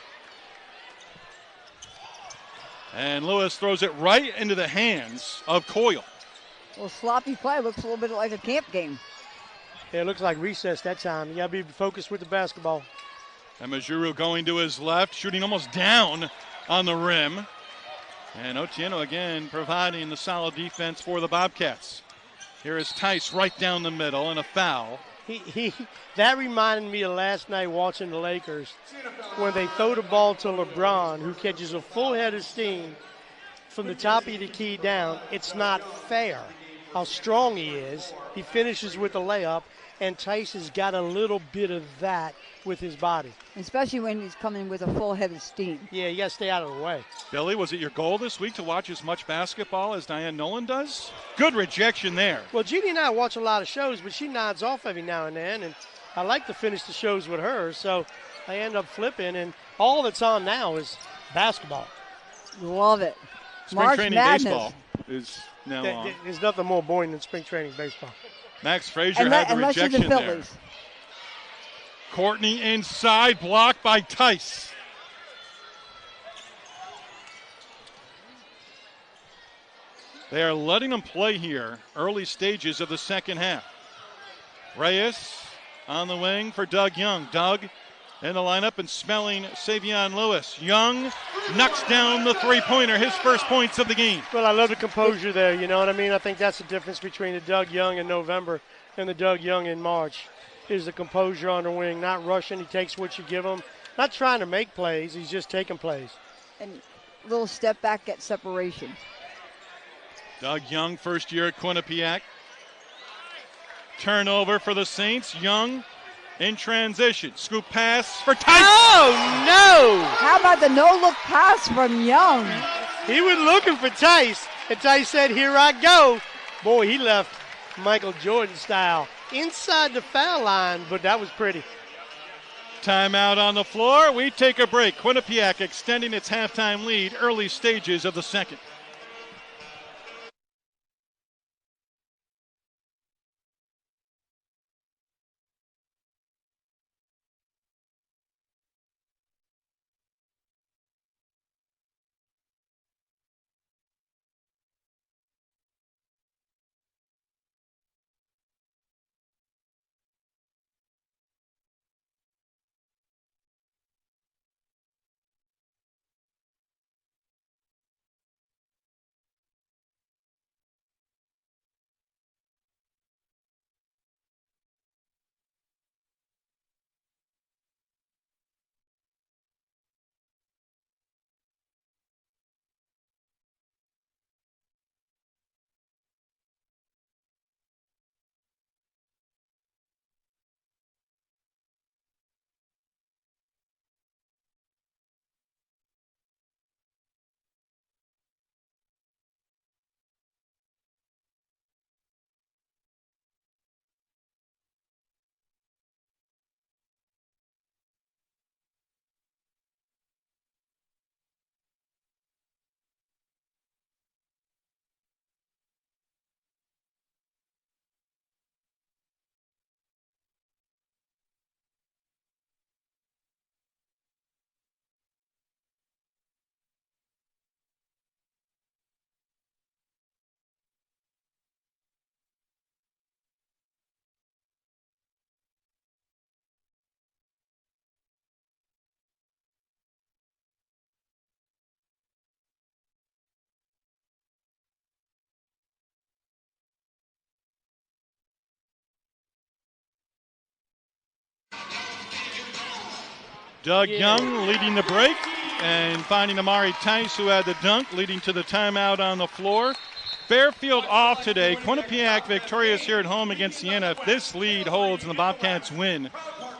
And Lewis throws it right into the hands of Coyle. Well, sloppy play, looks a little bit like a camp game. Yeah, it looks like recess that time. You got to be focused with the basketball. Emma Giroux going to his left, shooting almost down on the rim. And Otieno again providing the solid defense for the Bobcats. Here is Tice right down the middle and a foul. That reminded me of last night watching the Lakers when they throw the ball to LeBron, who catches a full head of steam from the top of the key down. It's not fair how strong he is. He finishes with a layup, and Tice has got a little bit of that with his body. Especially when he's coming with a full head of steam. Yeah, you got to stay out of the way. Billy, was it your goal this week to watch as much basketball as Diane Nolan does? Good rejection there. Well, Jeannie and I watch a lot of shows, but she nods off every now and then, and I like to finish the shows with her, so I end up flipping, and all that's on now is basketball. Love it. Spring March training Madness. baseball is now on. There's nothing more boring than spring training baseball. Max Frazier had the unless you're rejection the there. Phillies. Courtney inside, blocked by Tice. They are letting them play here, early stages of the second half. Reyes on the wing for Doug Young. Doug in the lineup and smelling Savion Lewis. Young knocks down the three-pointer, his first points of the game. Well, I love the composure there, you know what I mean? I think that's the difference between the Doug Young in November and the Doug Young in March, is the composure on the wing, not rushing. He takes what you give him. Not trying to make plays, he's just taking plays. And a little step back, get separation. Doug Young, first year at Quinnipiac. Turnover for the Saints. Young in transition. Scoop pass for Tice. Oh, no! How about the no-look pass from Young? He was looking for Tice, and Tice said, here I go. Boy, he left Michael Jordan style inside the foul line, but that was pretty. Timeout on the floor. We take a break. Quinnipiac extending its halftime lead, early stages of the second. Doug Young leading the break and finding Amari Tice, who had the dunk, leading to the timeout on the floor. Fairfield off today. Quinnipiac victorious here at home against Siena. If this lead holds and the Bobcats win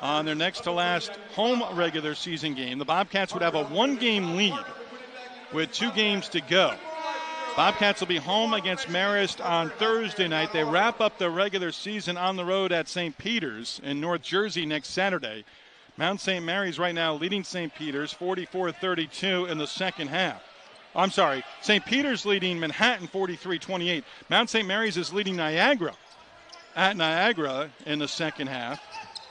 on their next to last home regular season game, the Bobcats would have a 1-game lead with 2 games to go. Bobcats will be home against Marist on Thursday night. They wrap up the regular season on the road at St. Peter's in North Jersey next Saturday. Mount St. Mary's right now leading St. Peter's 44-32 in the second half. I'm sorry, St. Peter's leading Manhattan 43-28. Mount St. Mary's is leading Niagara at Niagara in the second half.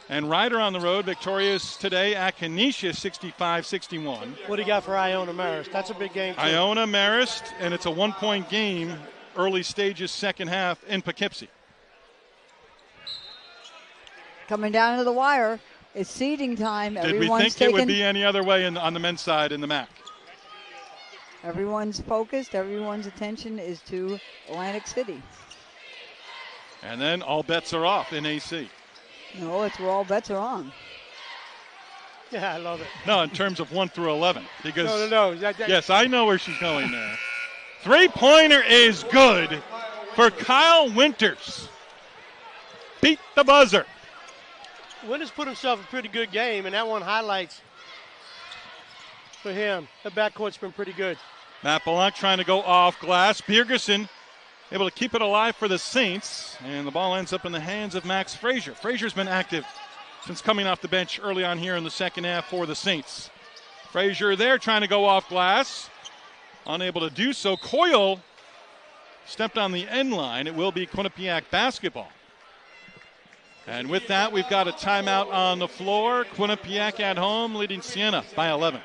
And Ryder on the road, victorious today at Canisius 65-61. What do you got for Iona Marist? That's a big game, too. Iona Marist, and it's a 1-point game, early stages, second half in Poughkeepsie. Coming down to the wire, it's seeding time. Did we think it would be any other way on the men's side in the MAAC? Everyone's focused, everyone's attention is to Atlantic City. And then all bets are off in AC. No, it's where all bets are on. Yeah, I love it. No, in terms of 1 through 11. Because No. Yes, I know where she's going there. 3-pointer is good for Kyle Winters. Beat the buzzer. Winters put himself in a pretty good game, and that one highlights for him. The backcourt's been pretty good. Matt Balanc trying to go off glass. Bjergersen able to keep it alive for the Saints, and the ball ends up in the hands of Max Frazier. Frazier's been active since coming off the bench early on here in the second half for the Saints. Frazier there trying to go off glass. Unable to do so. Coyle stepped on the end line. It will be Quinnipiac basketball. And with that, we've got a timeout on the floor. Quinnipiac at home leading Siena by 11.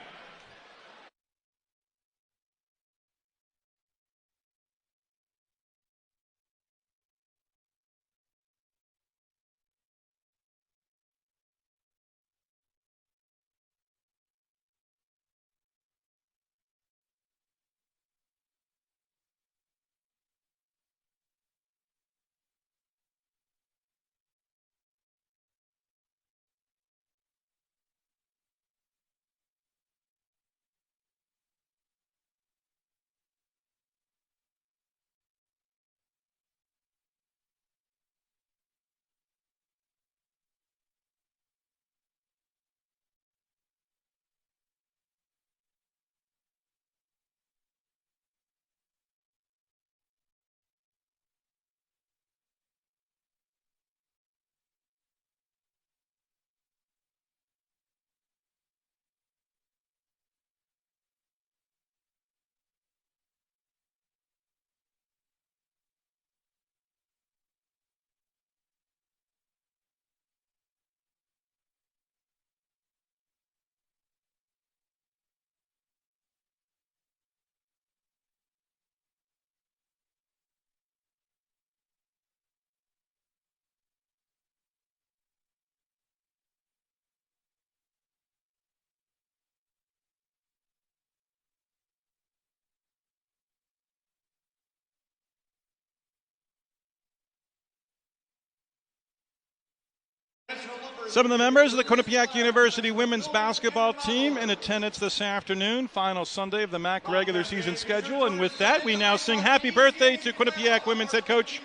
Some of the members of the Quinnipiac University women's basketball team in attendance this afternoon, final Sunday of the MAAC regular season schedule. And with that, we now sing happy birthday to Quinnipiac women's head coach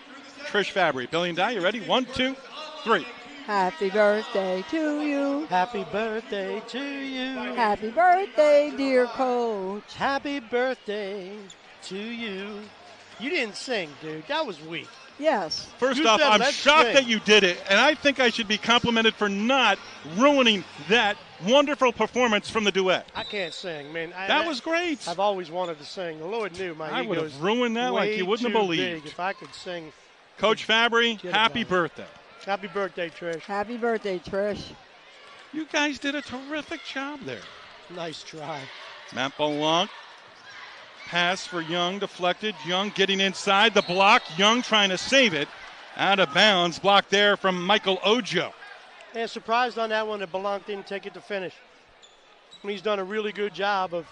Trish Fabry. Billy and Di, you ready? 1, 2, 3. Happy birthday to you. Happy birthday to you. Happy birthday, dear coach. Happy birthday to you. You didn't sing, dude. That was weak. Yes. First You off, said I'm let's shocked sing. that you did it, and I think I should be complimented for not ruining that wonderful performance from the duet. I can't sing, man. That was great. I've always wanted to sing. The Lord knew my I ego would is have ruined that like you wouldn't way have too believed. big. If I could sing. Coach Fabry, Get happy about it. birthday. Happy birthday, Trish. Happy birthday, Trish. You guys did a terrific job there. Nice try. Matt Balanc. Pass for Young, deflected. Young getting inside the block. Young trying to save it. Out of bounds. Blocked there from Michael Ojo. And surprised on that one that Balanc didn't take it to finish. He's done a really good job of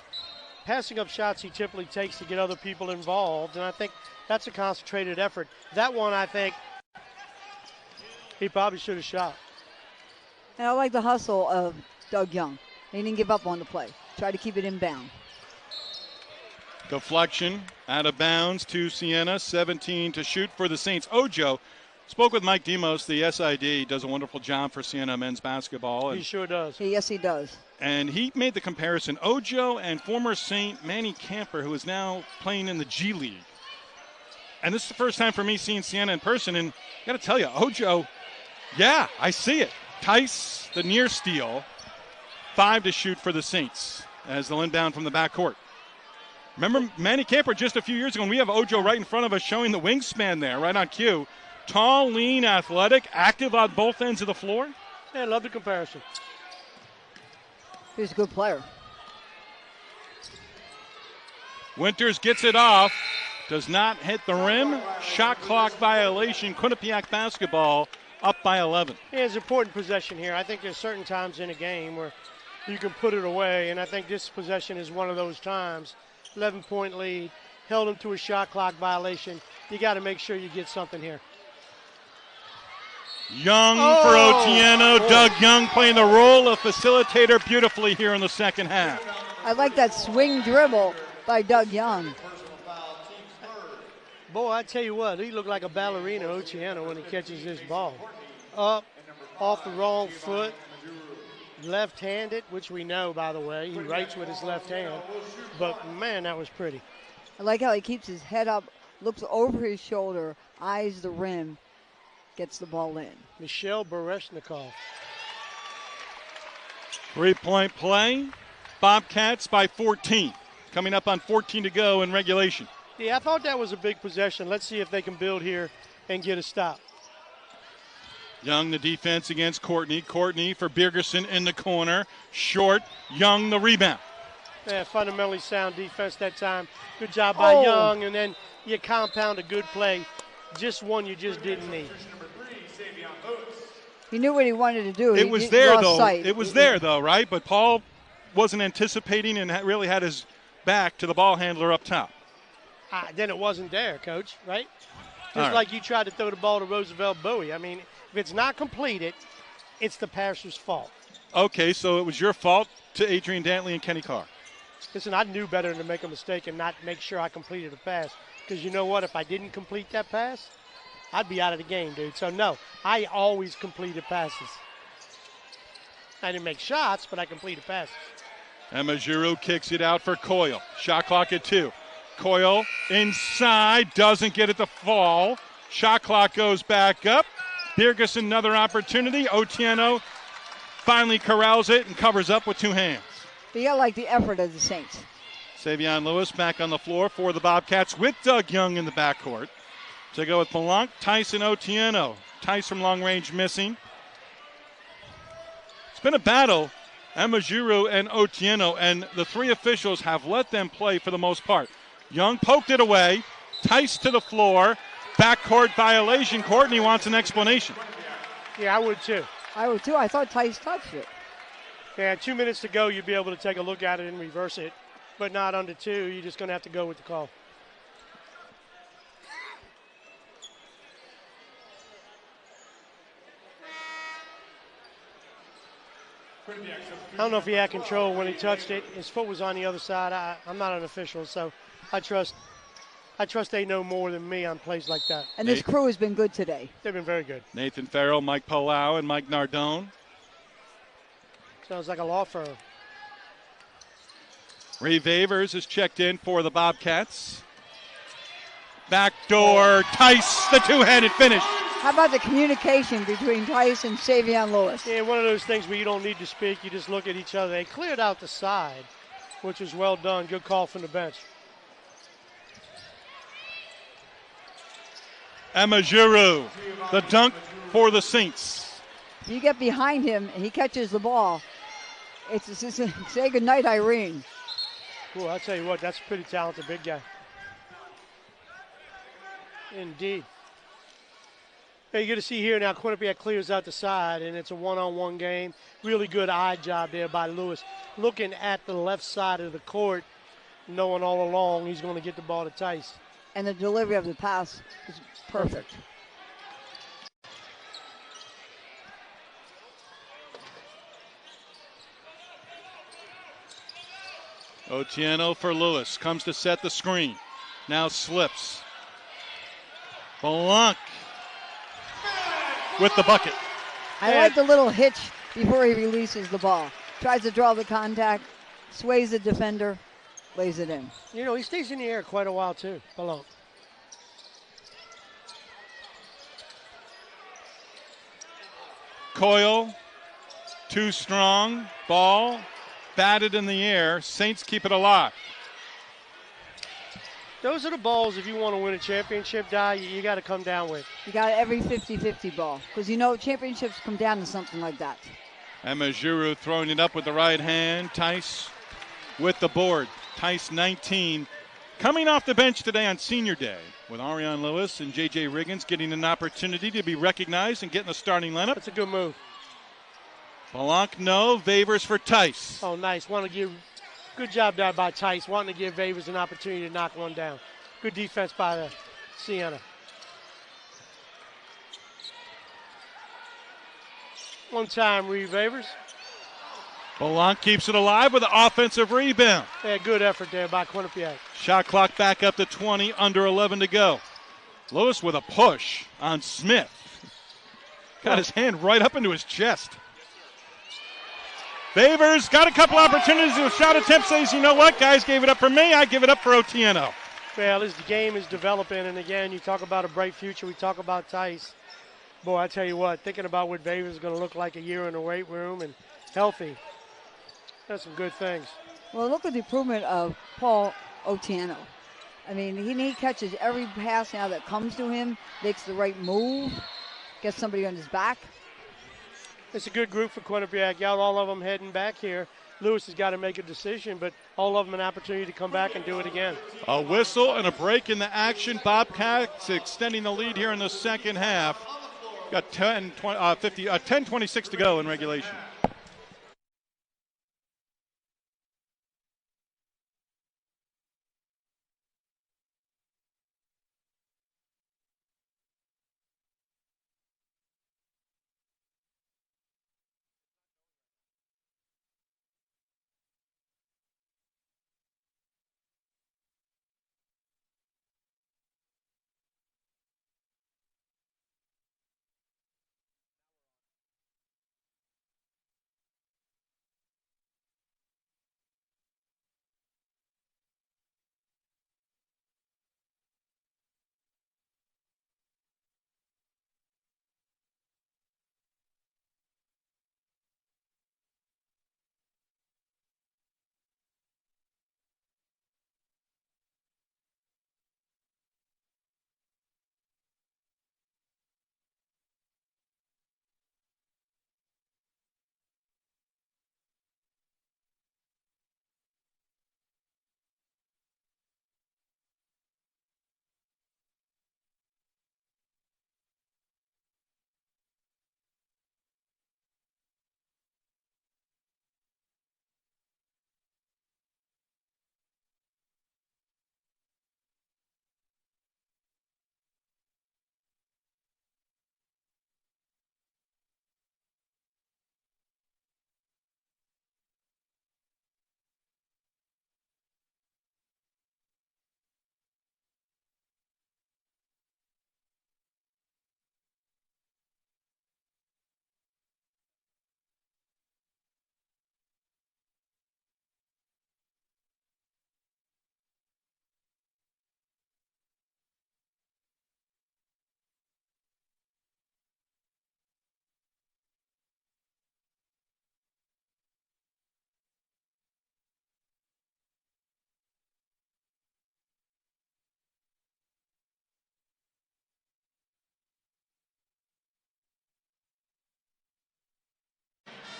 passing up shots he typically takes to get other people involved. And I think that's a concentrated effort. That one, I think, he probably should have shot. And I like the hustle of Doug Young. They didn't give up on the play. Try to keep it inbound. Deflection out of bounds to Siena. 17 to shoot for the Saints. Ojo spoke with Mike Demos, the SID. Does a wonderful job for Siena men's basketball. He sure does. Yes, he does. And he made the comparison. Ojo and former Saint Manny Camper, who is now playing in the G League. And this is the first time for me seeing Siena in person. And I got to tell you, Ojo, yeah, I see it. Tice, the near steal. 5 to shoot for the Saints as they'll inbound from the backcourt. Remember Manny Camper just a few years ago, and we have Ojo right in front of us showing the wingspan there, right on cue. Tall, lean, athletic, active on both ends of the floor. Yeah, I love the comparison. He's a good player. Winters gets it off. Does not hit the rim. Shot clock violation. Quinnipiac basketball up by 11. Yeah, it's an important possession here. I think there's certain times in a game where you can put it away, and I think this possession is one of those times. 11-point lead, held him to a shot clock violation. You got to make sure you get something here. Young for Otieno. Doug Young playing the role of facilitator beautifully here in the second half. I like that swing dribble by Doug Young. Boy, I tell you what, he looked like a ballerina, Otieno, when he catches this ball. Up, off the wrong foot, left-handed, which we know, by the way. He writes with his left hand. But, man, that was pretty. I like how he keeps his head up, looks over his shoulder, eyes the rim, gets the ball in. Michelle Bereshnikov. 3-point play. Bobcats by 14. Coming up on 14 to go in regulation. Yeah, I thought that was a big possession. Let's see if they can build here and get a stop. Young the defense against Courtney. Courtney for Birgerson in the corner. Short. Young the rebound. Yeah, fundamentally sound defense that time. Good job by Young, and then you compound a good play. Just one you just didn't need. He knew what he wanted to do. It was there, though. It was there, though, right? But Paul wasn't anticipating and really had his back to the ball handler up top. Then it wasn't there, Coach, right? Just right. like you tried to throw the ball to Roosevelt Bowie. I mean, if it's not completed, it's the passer's fault. Okay, so it was your fault to Adrian Dantley and Kenny Carr. Listen, I knew better than to make a mistake and not make sure I completed a pass. Because you know what? If I didn't complete that pass, I'd be out of the game, dude. So, no, I always completed passes. I didn't make shots, but I completed passes. Emma Giroux kicks it out for Coyle. Shot clock at 2. Coyle inside, doesn't get it to fall. Shot clock goes back up. Birgerson another opportunity. Otieno finally corrals it and covers up with 2 hands. But you got to like the effort of the Saints. Savion Lewis back on the floor for the Bobcats with Doug Young in the backcourt. To go with Balanc, Tyson Otieno. Tice from long range missing. It's been a battle, Emma Giroux and Otieno, and the 3 officials have let them play for the most part. Young poked it away. Tice to the floor. Backcourt violation. Courtney wants an explanation. Yeah, I would too. I would too. I thought Tice touched it. Yeah, 2 minutes to go, you'd be able to take a look at it and reverse it. But not under 2. You're just going to have to go with the call. I don't know if he had control when he touched it. His foot was on the other side. I'm not an official, so I trust they know more than me on plays like that. And this crew has been good today. They've been very good. Nathan Farrell, Mike Palau, and Mike Nardone. Sounds like a law firm. Reeve Avers is checked in for the Bobcats. Backdoor, Tice, the 2-handed finish. How about the communication between Tice and Savion Lewis? Yeah, one of those things where you don't need to speak. You just look at each other. They cleared out the side, which was well done. Good call from the bench. Emma Giroux, the dunk for the Saints. If you get behind him and he catches the ball, it's say goodnight, Irene. Well, I'll tell you what, that's a pretty talented big guy. Indeed. Hey, you're going to see here now Quinnipiac clears out the side, and it's a one-on-one game. Really good eye job there by Lewis. Looking at the left side of the court, knowing all along he's going to get the ball to Tice. And the delivery of the pass is perfect. Otieno for Lewis. Comes to set the screen. Now slips. Balanc with the bucket. I like the little hitch before he releases the ball. Tries to draw the contact, sways the defender, lays it in. You know, he stays in the air quite a while too, Balanc. Coyle, too strong. Ball batted in the air. Saints keep it alive. Those are the balls, if you want to win a championship, you got to come down with. You got every 50-50 ball, because you know championships come down to something like that. Emma Giroux throwing it up with the right hand. Tice with the board. Tice 19. Coming off the bench today on Senior Day with Ariane Lewis and J.J. Riggins getting an opportunity to be recognized and get in the starting lineup. That's a good move. Balanc, no. Vavers for Tice. Oh, nice. Good job there by Tice, wanting to give Vavers an opportunity to knock one down. Good defense by the Siena. One time, Reed Vavers. Balanc keeps it alive with an offensive rebound. Yeah, good effort there by Quinnipiac. Shot clock back up to 20, under 11 to go. Lewis with a push on Smith. Got his hand right up into his chest. Vavers got a couple opportunities to a shot attempt, says, you know what, guys gave it up for me, I give it up for Otieno. Well, as the game is developing, and again, you talk about a bright future, we talk about Tice. Boy, I tell you what, thinking about what Vavers is going to look like a year in the weight room and healthy, that's some good things. Well, look at the improvement of Paul Otieno. I mean, he catches every pass now that comes to him, makes the right move, gets somebody on his back. It's a good group for Quinnipiac. Got all of them heading back here. Lewis has got to make a decision, but all of them an opportunity to come back and do it again. A whistle and a break in the action. Bobcats extending the lead here in the second half. Got 10:26 to go in regulation.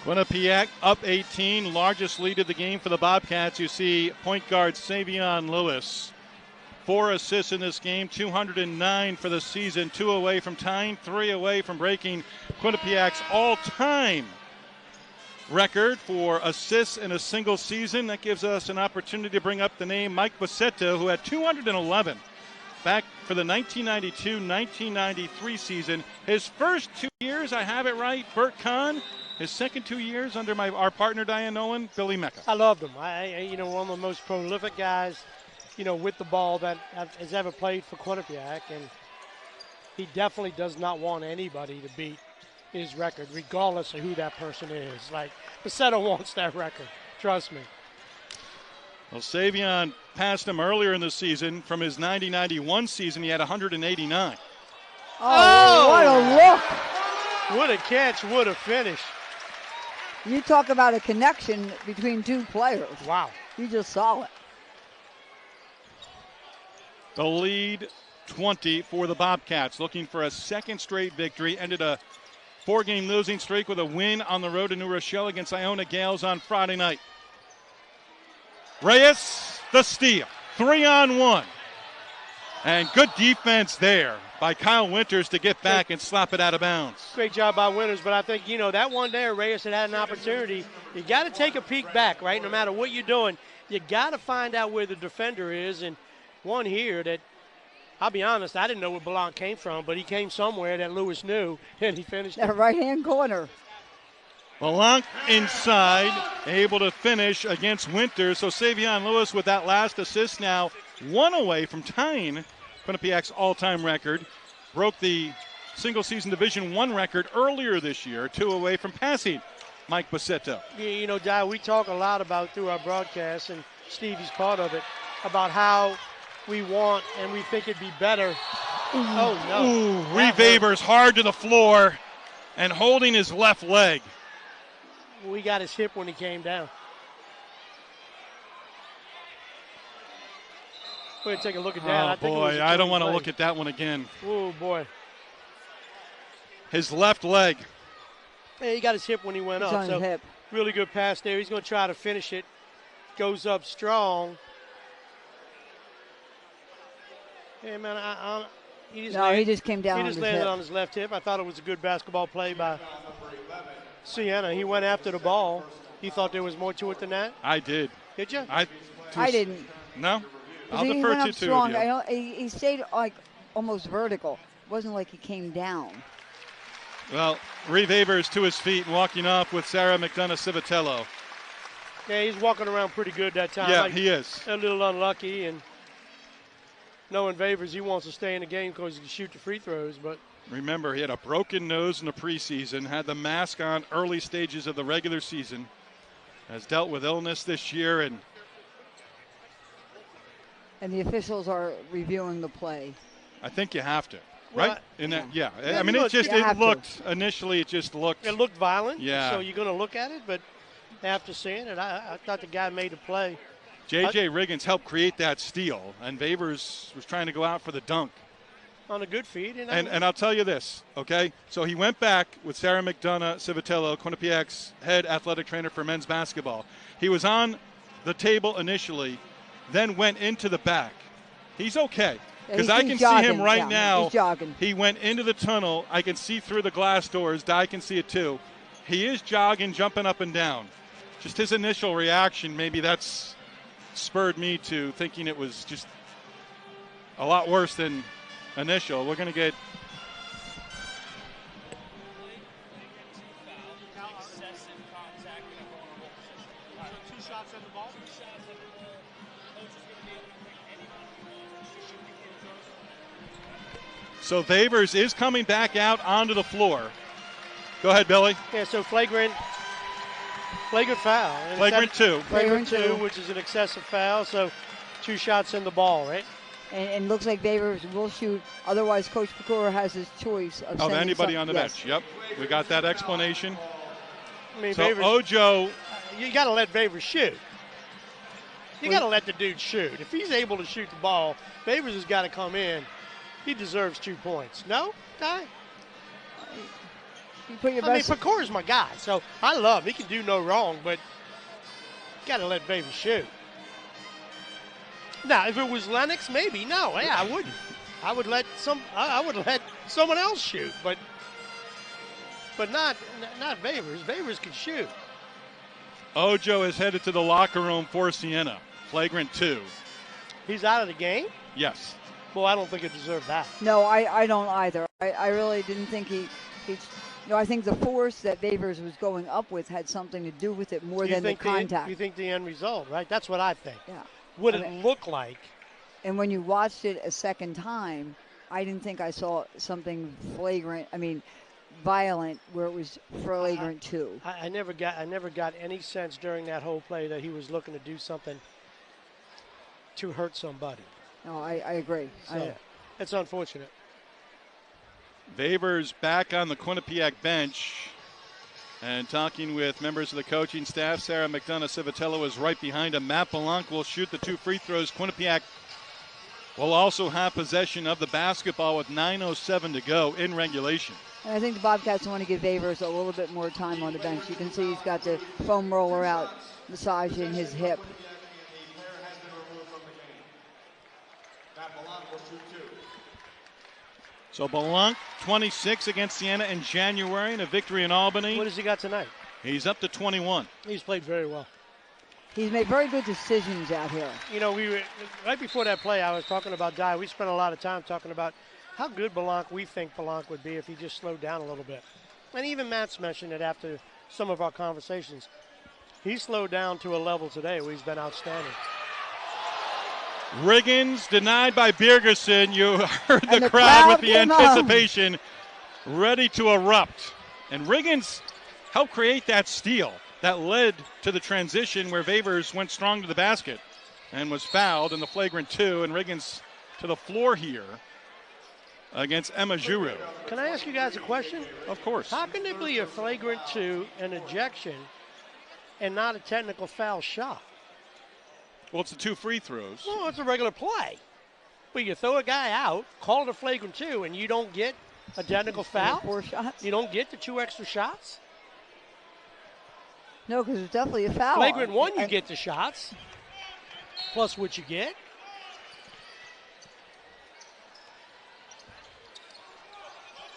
Quinnipiac up 18, largest lead of the game for the Bobcats. You see point guard Savion Lewis. 4 assists in this game, 209 for the season, 2 away from tying, 3 away from breaking Quinnipiac's all-time record for assists in a single season. That gives us an opportunity to bring up the name Mike Bossetto, who had 211 back for the 1992-1993 season. His first 2 years, I have it right, Bert Kahn, His second 2 years under our partner Diane Nolan, Billy Mecca. I loved him. One of the most prolific guys, with the ball that has ever played for Quinnipiac, and he definitely does not want anybody to beat his record, regardless of who that person is. Like, Pacetto wants that record. Trust me. Well, Savion passed him earlier in the season. From his 90-91 season, he had 189. Oh, what a look. What a catch, what a finish. You talk about a connection between two players. Wow. You just saw it. The lead 20 for the Bobcats, looking for a second straight victory. Ended a 4-game losing streak with a win on the road to New Rochelle against Iona Gales on Friday night. Reyes, the steal, 3-on-1. And good defense there by Kyle Winters to get back and slap it out of bounds. Great job by Winters, but I think, that one there, Reyes had an opportunity. You got to take a peek back, right? No matter what you're doing, you got to find out where the defender is. And one here that, I'll be honest, I didn't know where Balanc came from, but he came somewhere that Lewis knew, and he finished it. That right-hand corner. Balanc inside, able to finish against Winters. So Savion Lewis with that last assist now, 1 away from tying Quinnipiac's all-time record. Broke the single-season Division I record earlier this year, 2 away from passing Mike Pacetto. Di, we talk a lot about through our broadcast, and Stevie's part of it, about how we want and we think it'd be better. Oh, no. Ooh, Reeve Avers hard to the floor and holding his left leg. We got his hip when he came down. We're going to take a look at that. Oh, boy, I don't want to look at that one again. Oh, boy. His left leg. Yeah, he got his hip when he went It's up. on So his hip. really good pass there. He's going to try to finish it. Goes up strong. Hey, man, he just came down He on just his landed hip. on his left hip. I thought it was a good basketball play by Siena. He went after the ball. He thought there was more to it than that. I did. Did you? I didn't. No? I'll He defer went to up two strong. of you. He stayed like almost vertical. It wasn't like he came down. Well, Reeve Avers to his feet and walking off with Sarah McDonough-Civitello. Yeah, he's walking around pretty good that time. Yeah, he is. A little unlucky, and knowing Favors, he wants to stay in the game because he can shoot the free throws. But remember, he had a broken nose in the preseason, had the mask on early stages of the regular season, has dealt with illness this year, and the officials are reviewing the play. I think you have to, Well, right? Yeah. Yeah, I mean, look, it looked initially. It looked violent. Yeah. So you're going to look at it, but after seeing it, I thought the guy made a play. J.J. Riggins helped create that steal, and Favors was trying to go out for the dunk. On a good feed. And I'll tell you this, okay? So he went back with Sarah McDonough-Civitello, Quinnipiac's head athletic trainer for men's basketball. He was on the table initially, then went into the back. He's okay. Because I can see him right now. He's jogging. He went into the tunnel. I can see through the glass doors. Di can see it too. He is jogging, jumping up and down. Just his initial reaction, maybe that's spurred me to thinking it was just a lot worse than initial. We're going to get so Favors is coming back out onto the floor. Go ahead, Billy. Yeah, so flagrant foul. Flagrant two. Flagrant two, which is an excessive foul. So 2 shots in the ball, right? And looks like Favors will shoot. Otherwise, Coach Pecora has his choice of sending anybody on the yes. bench. Yep, we got that explanation. I mean, So Favors, Ojo, you got to let Favors shoot. You got to let the dude shoot. If he's able to shoot the ball, Favors has got to come in. He deserves 2 points. No, Ty? You put your I mean, best. Pecora's my guy, so I love him. He can do no wrong, but you got to let Favors shoot. Now, if it was Lennox, maybe. No, yeah, I wouldn't. I would let someone else shoot, but not Favors. Favors can shoot. Ojo is headed to the locker room for Siena. Flagrant 2. He's out of the game? Yes. Well, I don't think it deserved that. No, I don't either. I really didn't think he No, I think the force that Vavers was going up with had something to do with it more than the contact. You think the end result, right? That's what I think. Yeah. What it looked like. And when you watched it a second time, I didn't think I saw something flagrant. Violent where it was flagrant too. I never got any sense during that whole play that he was looking to do something to hurt somebody. No, I agree. So it's unfortunate. Vavers back on the Quinnipiac bench and talking with members of the coaching staff. Sarah McDonough-Civitello is right behind him. Matt Balanc will shoot the 2 free throws. Quinnipiac will also have possession of the basketball with 9:07 to go in regulation. And I think the Bobcats want to give Vavers a little bit more time on the bench. You can see he's got the foam roller out, massaging his hip. So Balanc, 26 against Siena in January and a victory in Albany. What has he got tonight? He's up to 21. He's played very well. He's made very good decisions out here. You know, we were right before that play, I was talking about Dye. We spent a lot of time talking about how good we think Balanc would be if he just slowed down a little bit. And even Matt's mentioned it after some of our conversations. He slowed down to a level today where he's been outstanding. Riggins denied by Birgerson. You heard the crowd with the anticipation ready to erupt. And Riggins helped create that steal that led to the transition where Vavers went strong to the basket and was fouled in the flagrant 2. And Riggins to the floor here against Emma Giroux. Can I ask you guys a question? Of course. How can there be a flagrant 2, an ejection, and not a technical foul shot? Well, it's the 2 free throws. Well, it's a regular play. But you throw a guy out, call it a flagrant 2, and you don't get a technical foul? 4 shots? You don't get the 2 extra shots? No, because it's definitely a foul. Flagrant 1, you get the shots, plus what you get.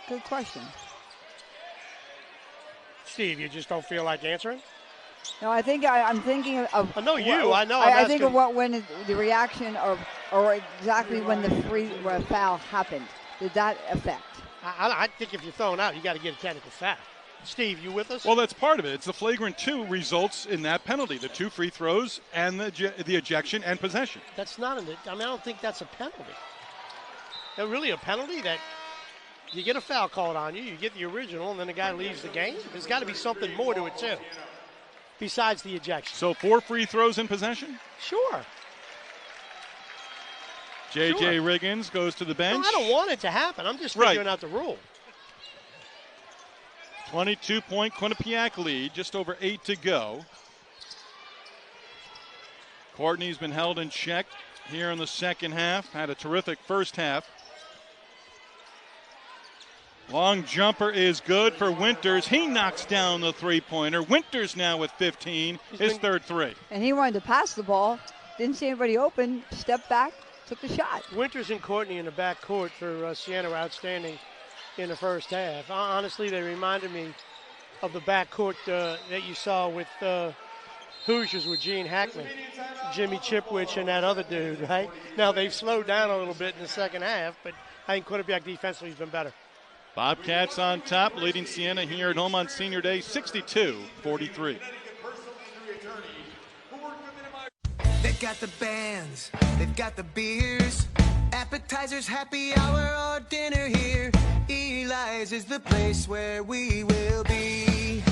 Good question. Steve, you just don't feel like answering? No, I think I'm thinking of. I know you. I know. I think of when the reaction or exactly when the foul happened. Did that affect? I think if you're thrown out, you got to get a technical foul. Steve, you with us? Well, that's part of it. It's the flagrant 2 results in that penalty, the 2 free throws and the ejection and possession. That's not I don't think that's a penalty. Is really a penalty that you get a foul called on you, you get the original, and then the guy leaves the game? There's got to be something more to it, too, besides the ejection. So 4 free throws in possession? Sure. J.J. Riggins goes to the bench. No, I don't want it to happen. I'm just figuring out the rule. 22-point Quinnipiac lead, just over 8 to go. Courtney's been held in check here in the second half. Had a terrific first half. Long jumper is good for Winters. He knocks down the three-pointer. Winters now with 15, his third 3. And he wanted to pass the ball. Didn't see anybody open. Stepped back, took the shot. Winters and Courtney in the back court for Siena were outstanding in the first half. Honestly, they reminded me of the back court that you saw with Hoosiers with Gene Hackman, Jimmy Chipwich, and that other dude, right? Now, they've slowed down a little bit in the second half, but I think Quinnipiac defensively has been better. Bobcats on top, leading Siena here at home on Senior Day, 62-43. They've got the bands, they've got the beers, appetizers, happy hour, or dinner here. Eli's is the place where we will be.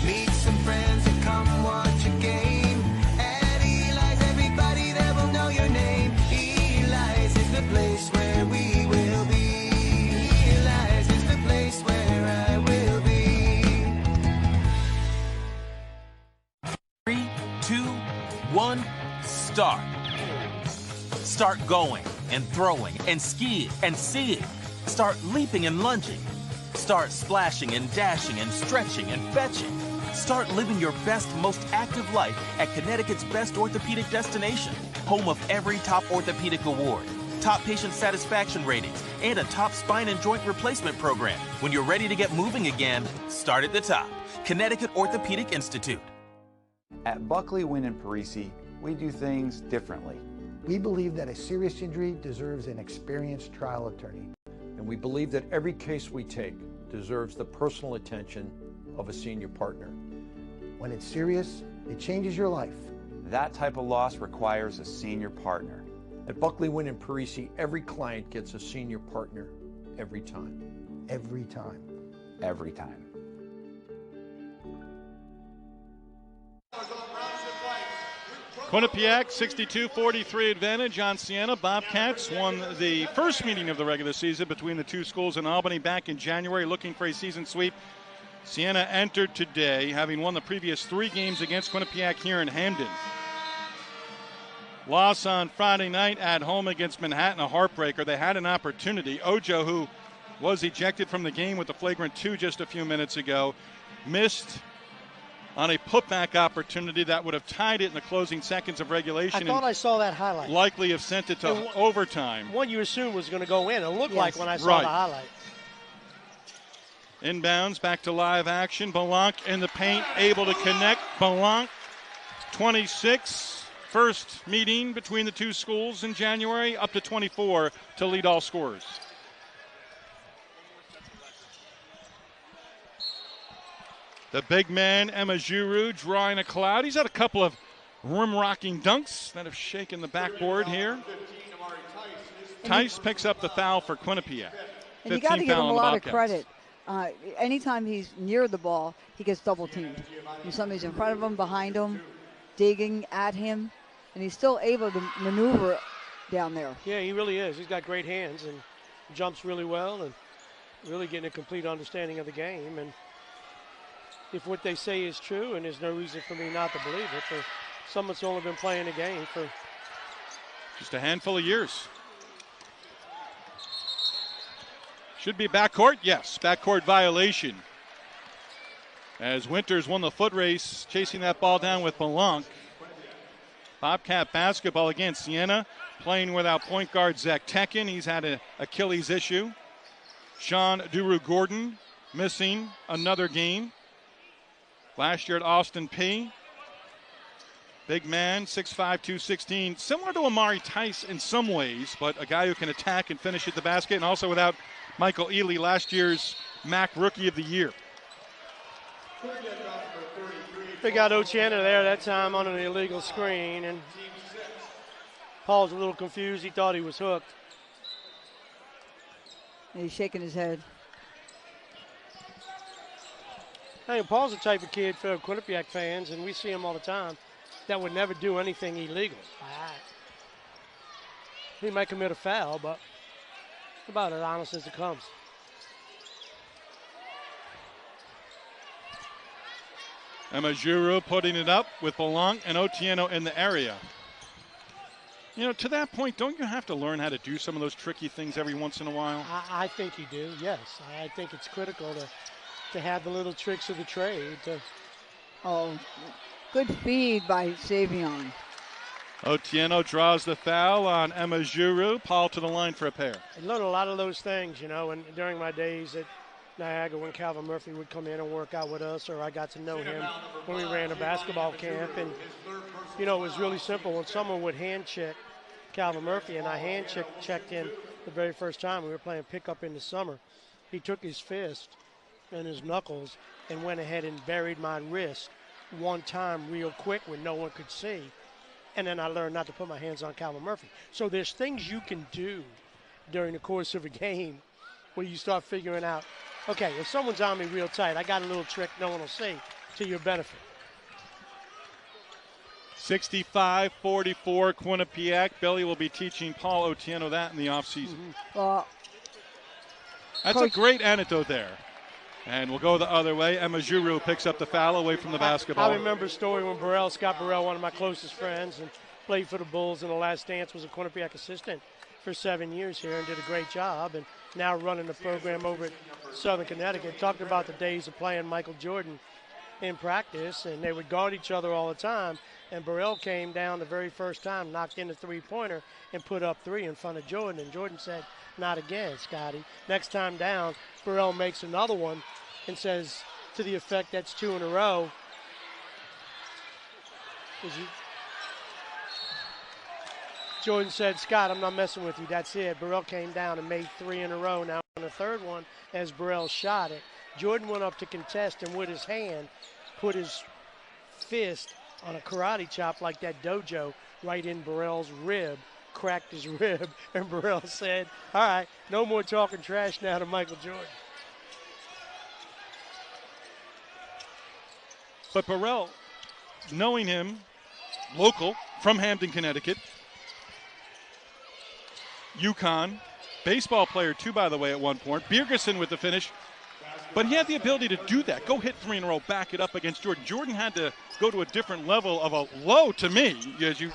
Meet some friends and come watch a game. At Eli's, everybody there will know your name. Eli's is the place where we will be. Eli's is the place where I will be. 3, 2, 1, start. Start going and throwing and skiing and seeing. Start leaping and lunging. Start splashing and dashing and stretching and fetching. Start living your best, most active life at Connecticut's best orthopedic destination, home of every top orthopedic award, top patient satisfaction ratings, and a top spine and joint replacement program. When you're ready to get moving again, start at the top. Connecticut Orthopedic Institute. At Buckley, Wynn, and Parisi, we do things differently. We believe that a serious injury deserves an experienced trial attorney. And we believe that every case we take deserves the personal attention of a senior partner. When it's serious, it changes your life. That type of loss requires a senior partner. At Buckley, Wynn, and Parisi, every client gets a senior partner every time. Every time. Every time. Quinnipiac 62-43 advantage on Siena. Bobcats won the first meeting of the regular season between the two schools in Albany back in January, looking for a season sweep. Siena entered today, having won the previous 3 games against Quinnipiac here in Hamden. Loss on Friday night at home against Manhattan, a heartbreaker. They had an opportunity. Ojo, who was ejected from the game with a flagrant 2 just a few minutes ago, missed on a putback opportunity that would have tied it in the closing seconds of regulation. I thought I saw that highlight. Likely have sent it to overtime. One you assumed was going to go in. It looked like when I saw right. the highlight. Inbounds, back to live action. Balanc in the paint, able to connect. Balanc, 26. First meeting between the two schools in January, up to 24 to lead all scorers. The big man, Emma Giroux, drawing a cloud. He's had a couple of rim-rocking dunks that have shaken the backboard here. Tice picks up the foul for Quinnipiac. And you got to give him a lot of credit. Anytime he's near the ball, he gets double-teamed. And somebody's in front of him, behind him, digging at him, and he's still able to maneuver down there. Yeah, he really is. He's got great hands and jumps really well and really getting a complete understanding of the game. And if what they say is true, and there's no reason for me not to believe it, for someone that's only been playing the game for just a handful of years. Should be backcourt? Yes, backcourt violation. As Winters won the foot race, chasing that ball down with Balanc. Bobcat basketball against Siena, playing without point guard Zach Tekin. He's had an Achilles issue. Sean Duru-Gordon missing another game. Last year at Austin P. Big man, 6'5", 216. Similar to Amari Tice in some ways, but a guy who can attack and finish at the basket, and also without Michael Ely, last year's MAAC Rookie of the Year. They got Ochiena there that time on an illegal screen, and Paul's a little confused. He thought he was hooked. And he's shaking his head. Hey, Paul's the type of kid for Quinnipiac fans, and we see him all the time, that would never do anything illegal. He might commit a foul, but about as honest as it comes. Emma Giroux putting it up with Balanc and Otieno in the area. You know, to that point, don't you have to learn how to do some of those tricky things every once in a while? I think you do, yes. I think it's critical to have the little tricks of the trade. Oh, good feed by Savion. Otieno draws the foul on Emma Giroux. Paul to the line for a pair. I learned a lot of those things, you know, and during my days at Niagara when Calvin Murphy would come in and work out with us, or I got to know him when we ran a basketball camp. And, you know, it was really simple. When someone would hand check Calvin Murphy, and I hand checked him the very first time we were playing pickup in the summer, he took his fist and his knuckles and went ahead and buried my wrist one time real quick when no one could see. And then I learned not to put my hands on Calvin Murphy. So there's things you can do during the course of a game where you start figuring out, okay, if someone's on me real tight, I got a little trick no one will see to your benefit. 65-44 Quinnipiac. Billy will be teaching Paul Otieno that in the offseason. Well, that's a great anecdote there. And we'll go the other way. Emma Giroux picks up the foul away from the basketball. I remember a story when Scott Burrell, one of my closest friends, and played for the Bulls in the Last Dance, was a Quinnipiac assistant for 7 years here and did a great job, and now running the program over at Southern Connecticut. Talked about the days of playing Michael Jordan in practice, and they would guard each other all the time. And Burrell came down the very first time, knocked in a three-pointer, and put up 3 in front of Jordan. And Jordan said, "Not again, Scotty." Next time down, Burrell makes another one and says to the effect, "That's 2 in a row." Jordan said, "Scott, I'm not messing with you. That's it." Burrell came down and made 3 in a row. Now on the third one as Burrell shot it. Jordan went up to contest and with his hand put his fist on a karate chop like that dojo right in Burrell's rib, cracked his rib, and Burrell said, all right, no more talking trash now to Michael Jordan. But Burrell, knowing him, local, from Hampton, Connecticut, UConn, baseball player too, by the way, at one point. Birgersson with the finish. But he had the ability to do that. Go hit 3 in a row, back it up against Jordan. Jordan had to go to a different level of a low to me as you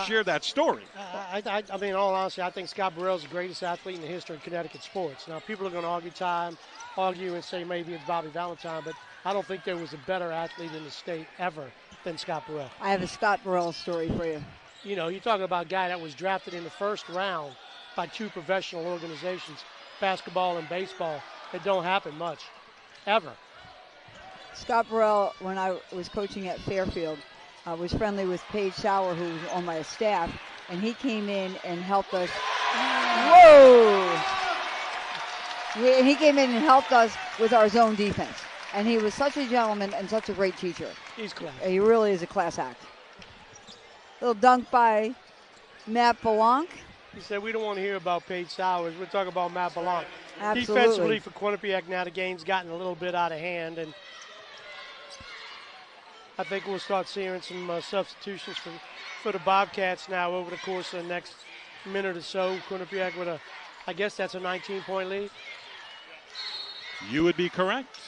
share that story. I mean, in all honesty, I think Scott Burrell's the greatest athlete in the history of Connecticut sports. Now, people are going to argue and say maybe it's Bobby Valentine, but I don't think there was a better athlete in the state ever than Scott Burrell. I have a Scott Burrell story for you. You know, you're talking about a guy that was drafted in the first round by 2 professional organizations, basketball and baseball. It don't happen much, ever. Scott Burrell, when I was coaching at Fairfield, was friendly with Paige Sauer, who was on my staff, and he came in and helped us. Whoa! He came in and helped us with our zone defense. And he was such a gentleman and such a great teacher. He's class. He really is a class act. Little dunk by Matt Balanc. He said, we don't want to hear about Paige Sowers. We're talking about Matt Balanc. Absolutely. Defensively for Quinnipiac now, the game's gotten a little bit out of hand. And I think we'll start seeing some substitutions for the Bobcats now over the course of the next minute or so. Quinnipiac with I guess that's a 19-point lead. You would be correct.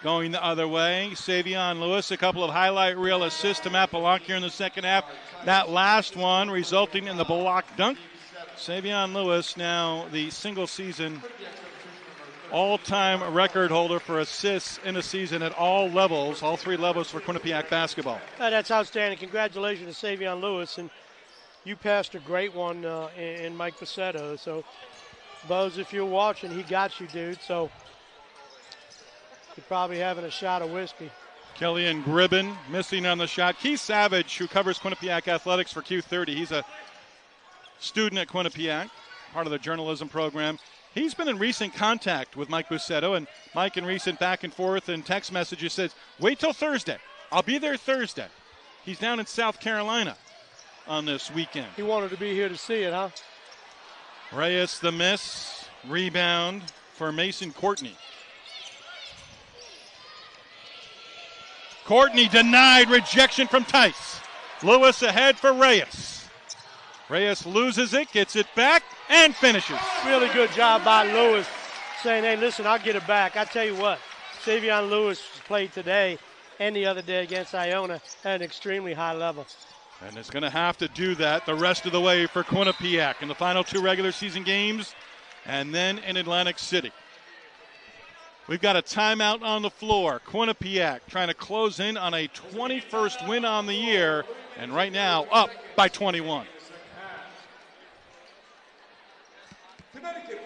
Going the other way, Savion Lewis, a couple of highlight reel assists to Matt Balanc here in the second half. That last one resulting in the Balanc dunk. Savion Lewis now the single-season all-time record holder for assists in a season at all levels, all 3 levels for Quinnipiac basketball. That's outstanding. Congratulations to Savion Lewis. And you passed a great one in Mike Pacetto. So, Buzz, if you're watching, he got you, dude. So, you're probably having a shot of whiskey. Killian Gribben missing on the shot. Keith Savage, who covers Quinnipiac Athletics for Q30. He's a student at Quinnipiac, part of the journalism program. He's been in recent contact with Mike Bucetto, and Mike in recent back and forth and text messages says, wait till Thursday. I'll be there Thursday. He's down in South Carolina on this weekend. He wanted to be here to see it, huh? Reyes the miss. Rebound for Mason Courtney. Courtney denied, rejection from Tice. Lewis ahead for Reyes. Reyes loses it, gets it back, and finishes. Really good job by Lewis saying, hey, listen, I'll get it back. I tell you what, Savion Lewis played today and the other day against Iona at an extremely high level. And it's going to have to do that the rest of the way for Quinnipiac in the final 2 regular season games and then in Atlantic City. We've got a timeout on the floor. Quinnipiac trying to close in on a 21st win on the year, and right now up by 21. Connecticut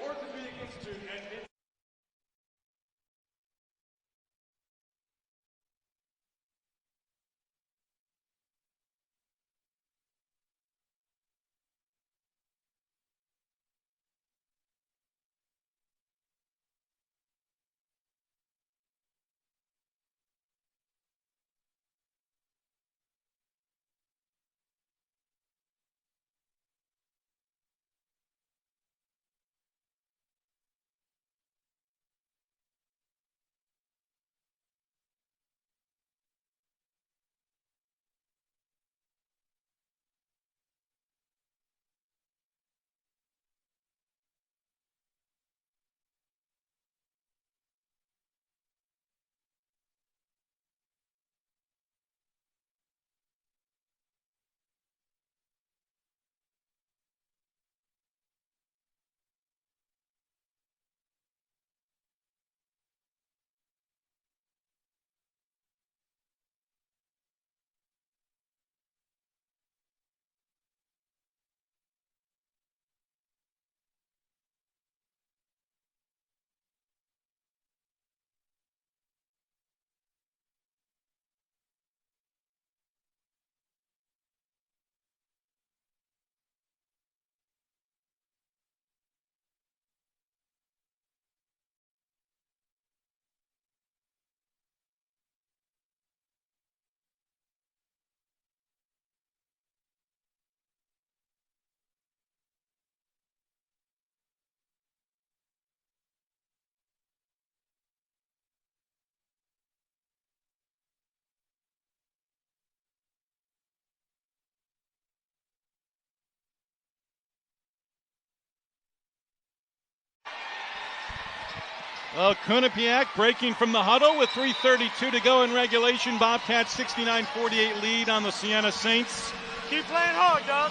Well, Quinnipiac breaking from the huddle with 3:32 to go in regulation. Bobcats 69-48 lead on the Siena Saints. Keep playing hard, Doug.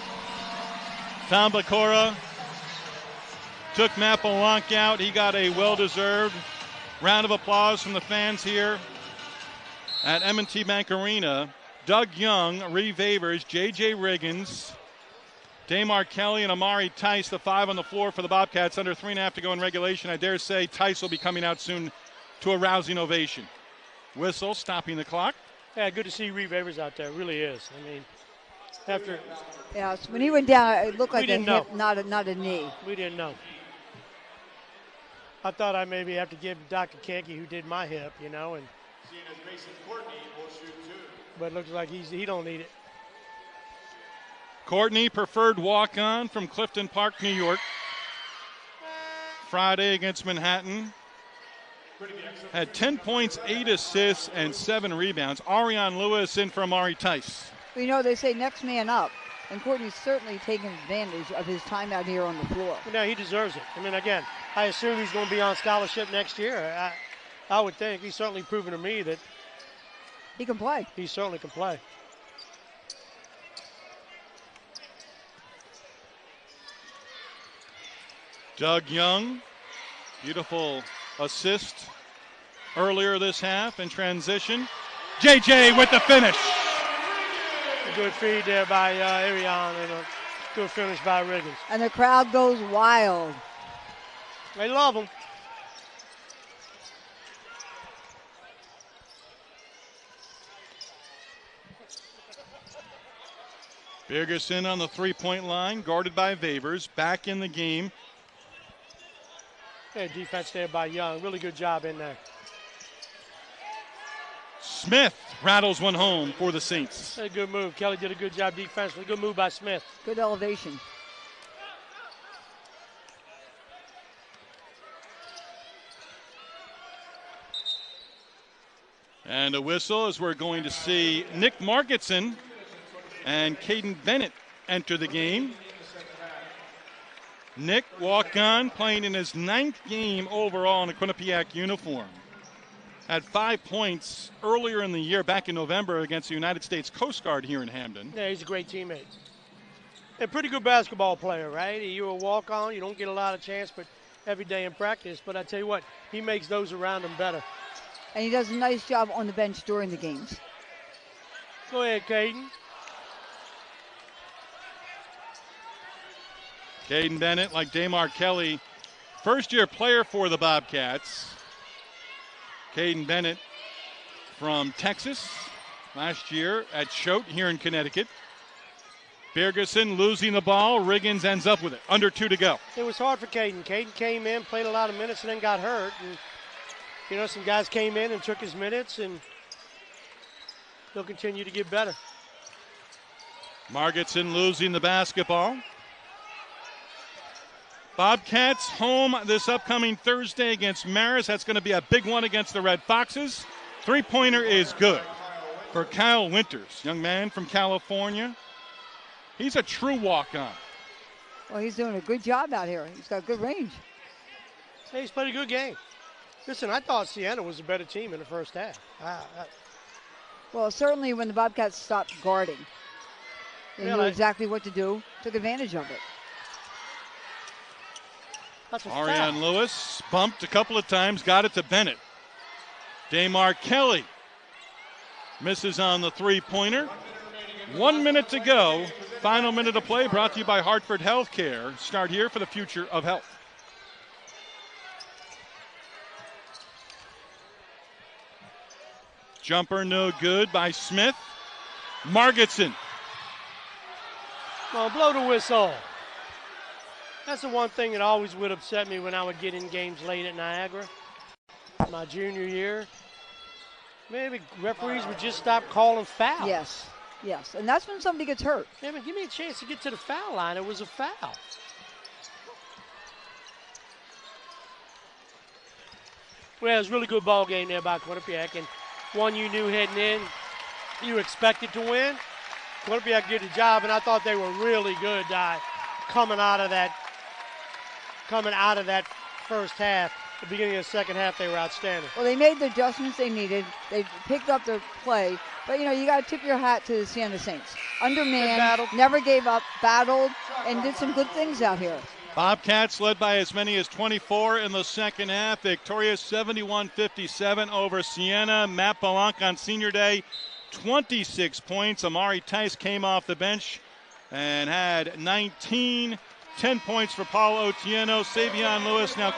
Tom Bacora took Matt Balanc out. He got a well-deserved round of applause from the fans here at M&T Bank Arena. Doug Young, Reeve Avers, J.J. Riggins, Damar Kelly, and Amari Tice, the 5 on the floor for the Bobcats. Under 3.5 to go in regulation. I dare say Tice will be coming out soon to a rousing ovation. Whistle stopping the clock. Yeah, good to see Reeve Avers out there. It really is. I mean, after. Yeah, so when he went down, it looked like a didn't hip, know. not a knee. We didn't know. I thought I maybe have to give Dr. Kanke, who did my hip, and. But it looks like he don't need it. Courtney, preferred walk-on from Clifton Park, New York. Friday against Manhattan. Had 10 points, 8 assists, and 7 rebounds. Ariane Lewis in for Amari Tice. Well, they say next man up, and Courtney's certainly taken advantage of his time out here on the floor. Well, now he deserves it. I mean, again, I assume he's going to be on scholarship next year. I would think. He's certainly proven to me that he can play. He certainly can play. Doug Young, beautiful assist earlier this half in transition. JJ with the finish. A good feed there by Ariane and a good finish by Riggins. And the crowd goes wild. They love him. Birgerson on the three-point line, guarded by Vavers, back in the game. Yeah, defense there by Young. Really good job in there. Smith rattles one home for the Saints. A good move. Kelly did a good job defensively. Good move by Smith. Good elevation. And a whistle as we're going to see Nick Margetson and Caden Bennett enter the game. Nick, walk-on, playing in his 9th game overall in a Quinnipiac uniform. Had 5 points earlier in the year, back in November, against the United States Coast Guard here in Hamden. Yeah, he's a great teammate. A pretty good basketball player, right? You're a walk-on. You don't get a lot of chance, but every day in practice. But I tell you what, he makes those around him better. And he does a nice job on the bench during the games. Go ahead, Caden. Caden Bennett, like Damar Kelly, first-year player for the Bobcats. Caden Bennett from Texas last year at Choate here in Connecticut. Birgerson losing the ball. Riggins ends up with it. Under 2 to go. It was hard for Caden. Caden came in, played a lot of minutes, and then got hurt. And, some guys came in and took his minutes, and he'll continue to get better. Margetson losing the basketball. Bobcats home this upcoming Thursday against Marist. That's going to be a big one against the Red Foxes. Three-pointer is good for Kyle Winters, young man from California. He's a true walk-on. Well, he's doing a good job out here. He's got good range. Hey, he's played a good game. Listen, I thought Siena was a better team in the first half. Well, certainly when the Bobcats stopped guarding, they knew exactly what to do, took advantage of it. Ariane Lewis bumped a couple of times, got it to Bennett. Damar Kelly misses on the three-pointer. 1 minute to go. Final minute of play brought to you by Hartford Healthcare. Start here for the future of health. Jumper no good by Smith. Margetson. Well, blow the whistle. That's the one thing that always would upset me when I would get in games late at Niagara. My junior year. Maybe referees would just stop calling fouls. Yes, yes. And that's when somebody gets hurt. Yeah, but give me a chance to get to the foul line. It was a foul. Well, it was a really good ball game there by Quinnipiac, and one you knew heading in, you expected to win. Quinnipiac did the job, and I thought they were really good coming out of that first half. The beginning of the second half, they were outstanding. Well, they made the adjustments they needed. They picked up their play. But, you got to tip your hat to the Siena Saints. Undermanned, never gave up, battled, and did some good things out here. Bobcats led by as many as 24 in the second half. Victorious 71-57 over Siena. Matt Balanc on senior day, 26 points. Amari Tice came off the bench and had 19. 10 points for Paul Otieno. Savion Lewis now